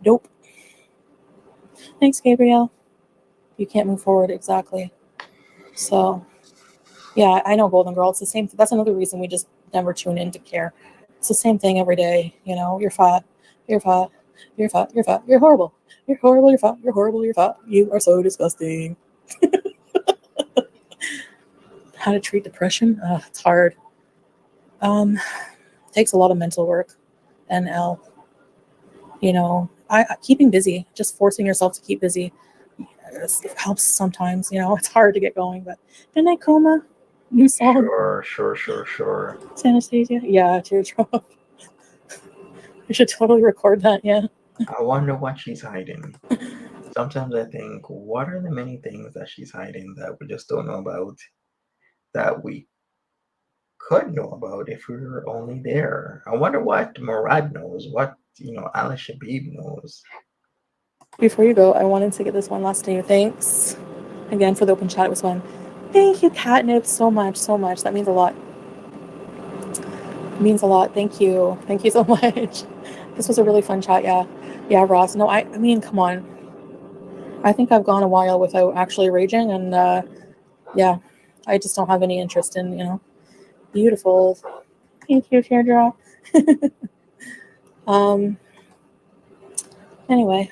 S2: Nope. Thanks, Gabrielle. You can't move forward. Exactly. So, yeah, I know, Golden Girl. It's the same. That's another reason we just never tune in to care. It's the same thing every day. You're fat. You're fat. You're fat. You're fat. You're horrible. You're horrible. You're fat. You're horrible. You're fat. You are so disgusting. How to treat depression? It's hard. Takes a lot of mental work. NL. Keeping busy, just forcing yourself to keep busy, helps sometimes. It's hard to get going. But good night, coma. You saw.
S1: Sure.
S2: Anastasia. Yeah, teardrop. We should totally record that. Yeah.
S1: I wonder what she's hiding. Sometimes I think, what are the many things that she's hiding that we just don't know about, that we could know about if we were only there? I wonder what Murad knows, what Al Shabib knows.
S2: Before you go, I wanted to get this one last thing. Thanks again for the open chat. It was fun. Thank you, Catnip, so much. That means a lot. It means a lot. Thank you so much. This was a really fun chat. Yeah, Ross. No, I mean, come on. I think I've gone a while without actually raging, and yeah, I just don't have any interest in, you know, beautiful. Thank you, teardrop. um. Anyway.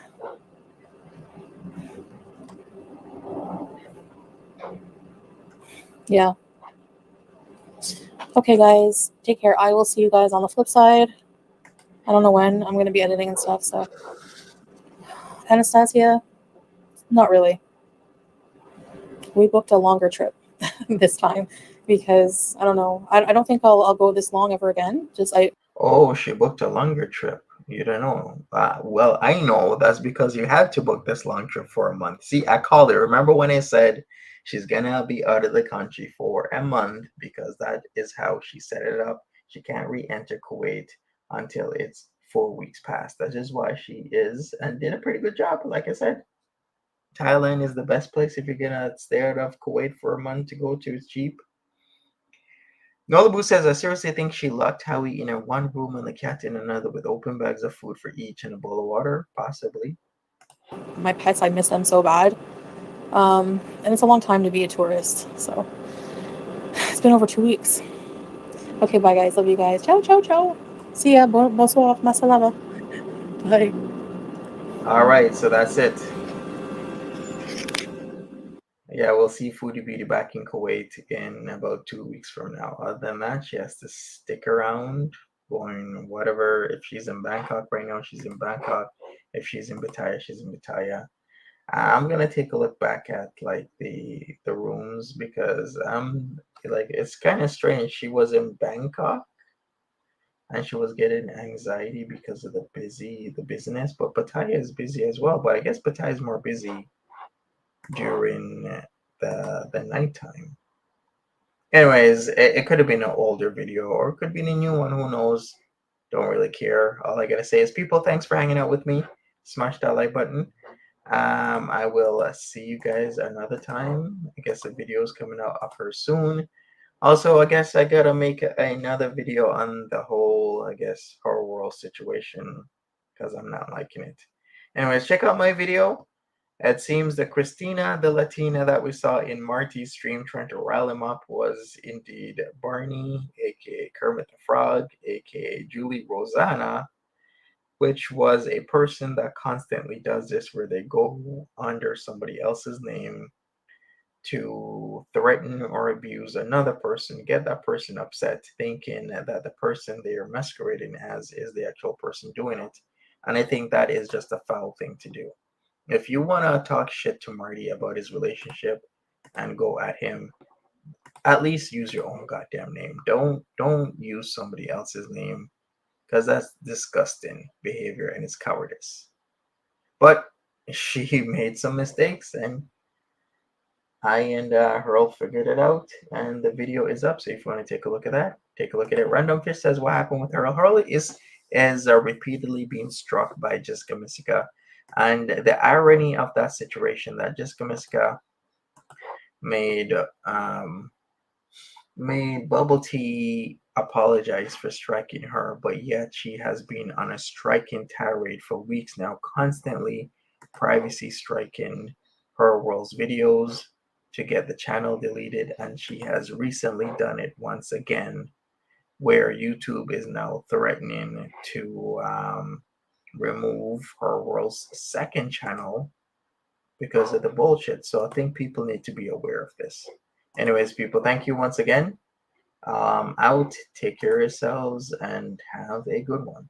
S2: Yeah. Okay, guys. Take care. I will see you guys on the flip side. I don't know when I'm going to be editing and stuff, so. Anastasia, not really. We booked a longer trip this time because I don't know. I don't think I'll go this long ever again.
S1: Oh, she booked a longer trip. You don't know. Well, I know that's because you had to book this long trip for a month. See, I called her. Remember when I said she's gonna be out of the country for a month because that is how she set it up. She can't re-enter Kuwait until it's 4 weeks past. That is why she is and did a pretty good job. Like I said, Thailand is the best place if you're gonna stay out of Kuwait for a month to go to. It's cheap. Nolabu says, I seriously think she locked Howie in a one room and the cat in another with open bags of food for each and a bowl of water. Possibly.
S2: My pets, I miss them so bad. And it's a long time to be a tourist. So it's been over 2 weeks. Okay, bye guys. Love you guys. Ciao, ciao, ciao. See ya. Bonsoir. Masalama. Bye.
S1: All right, so that's it. Yeah, we'll see Foodie Beauty back in Kuwait in about 2 weeks from now. Other than that, she has to stick around, going whatever. If she's in Bangkok right now, she's in Bangkok. If she's in Pattaya, she's in Pattaya. I'm gonna take a look back at like the rooms because like it's kind of strange. She was in Bangkok and she was getting anxiety because of the business, but Pattaya is busy as well. But I guess Pattaya is more busy during the nighttime. Anyways, it could have been an older video or it could be a new one. Who knows? Don't really care. All I gotta say is, people, thanks for hanging out with me. Smash that like button. I will see you guys another time. I guess the video is coming out of her soon. Also, I guess I gotta make another video on the whole, I guess, horror world situation because I'm not liking it. Anyways, check out my video. It seems that Christina, the Latina that we saw in Marty's stream trying to rile him up, was indeed Barney, aka Kermit the Frog, aka Julie Rosanna, which was a person that constantly does this where they go under somebody else's name to threaten or abuse another person, get that person upset, thinking that the person they are masquerading as is the actual person doing it. And I think that is just a foul thing to do. If you want to talk shit to Marty about his relationship and go at him, at least use your own goddamn name. Don't use somebody else's name because that's disgusting behavior and it's cowardice. But she made some mistakes and I and Hurl figured it out, and the video is up. So if you want to take a look at that, take a look at it. Random Fish says what happened with Hurl. Hurl is repeatedly being struck by Jessica Messica, and the irony of that situation that Jessica Messica made made Bubble Tea apologize for striking her, but yet she has been on a striking tirade for weeks now, constantly privacy striking her world's videos to get the channel deleted, and she has recently done it once again, where YouTube is now threatening to remove her world's second channel because of the bullshit. So I think people need to be aware of this. Anyways, people, thank you once again. Out, take care of yourselves, and have a good one.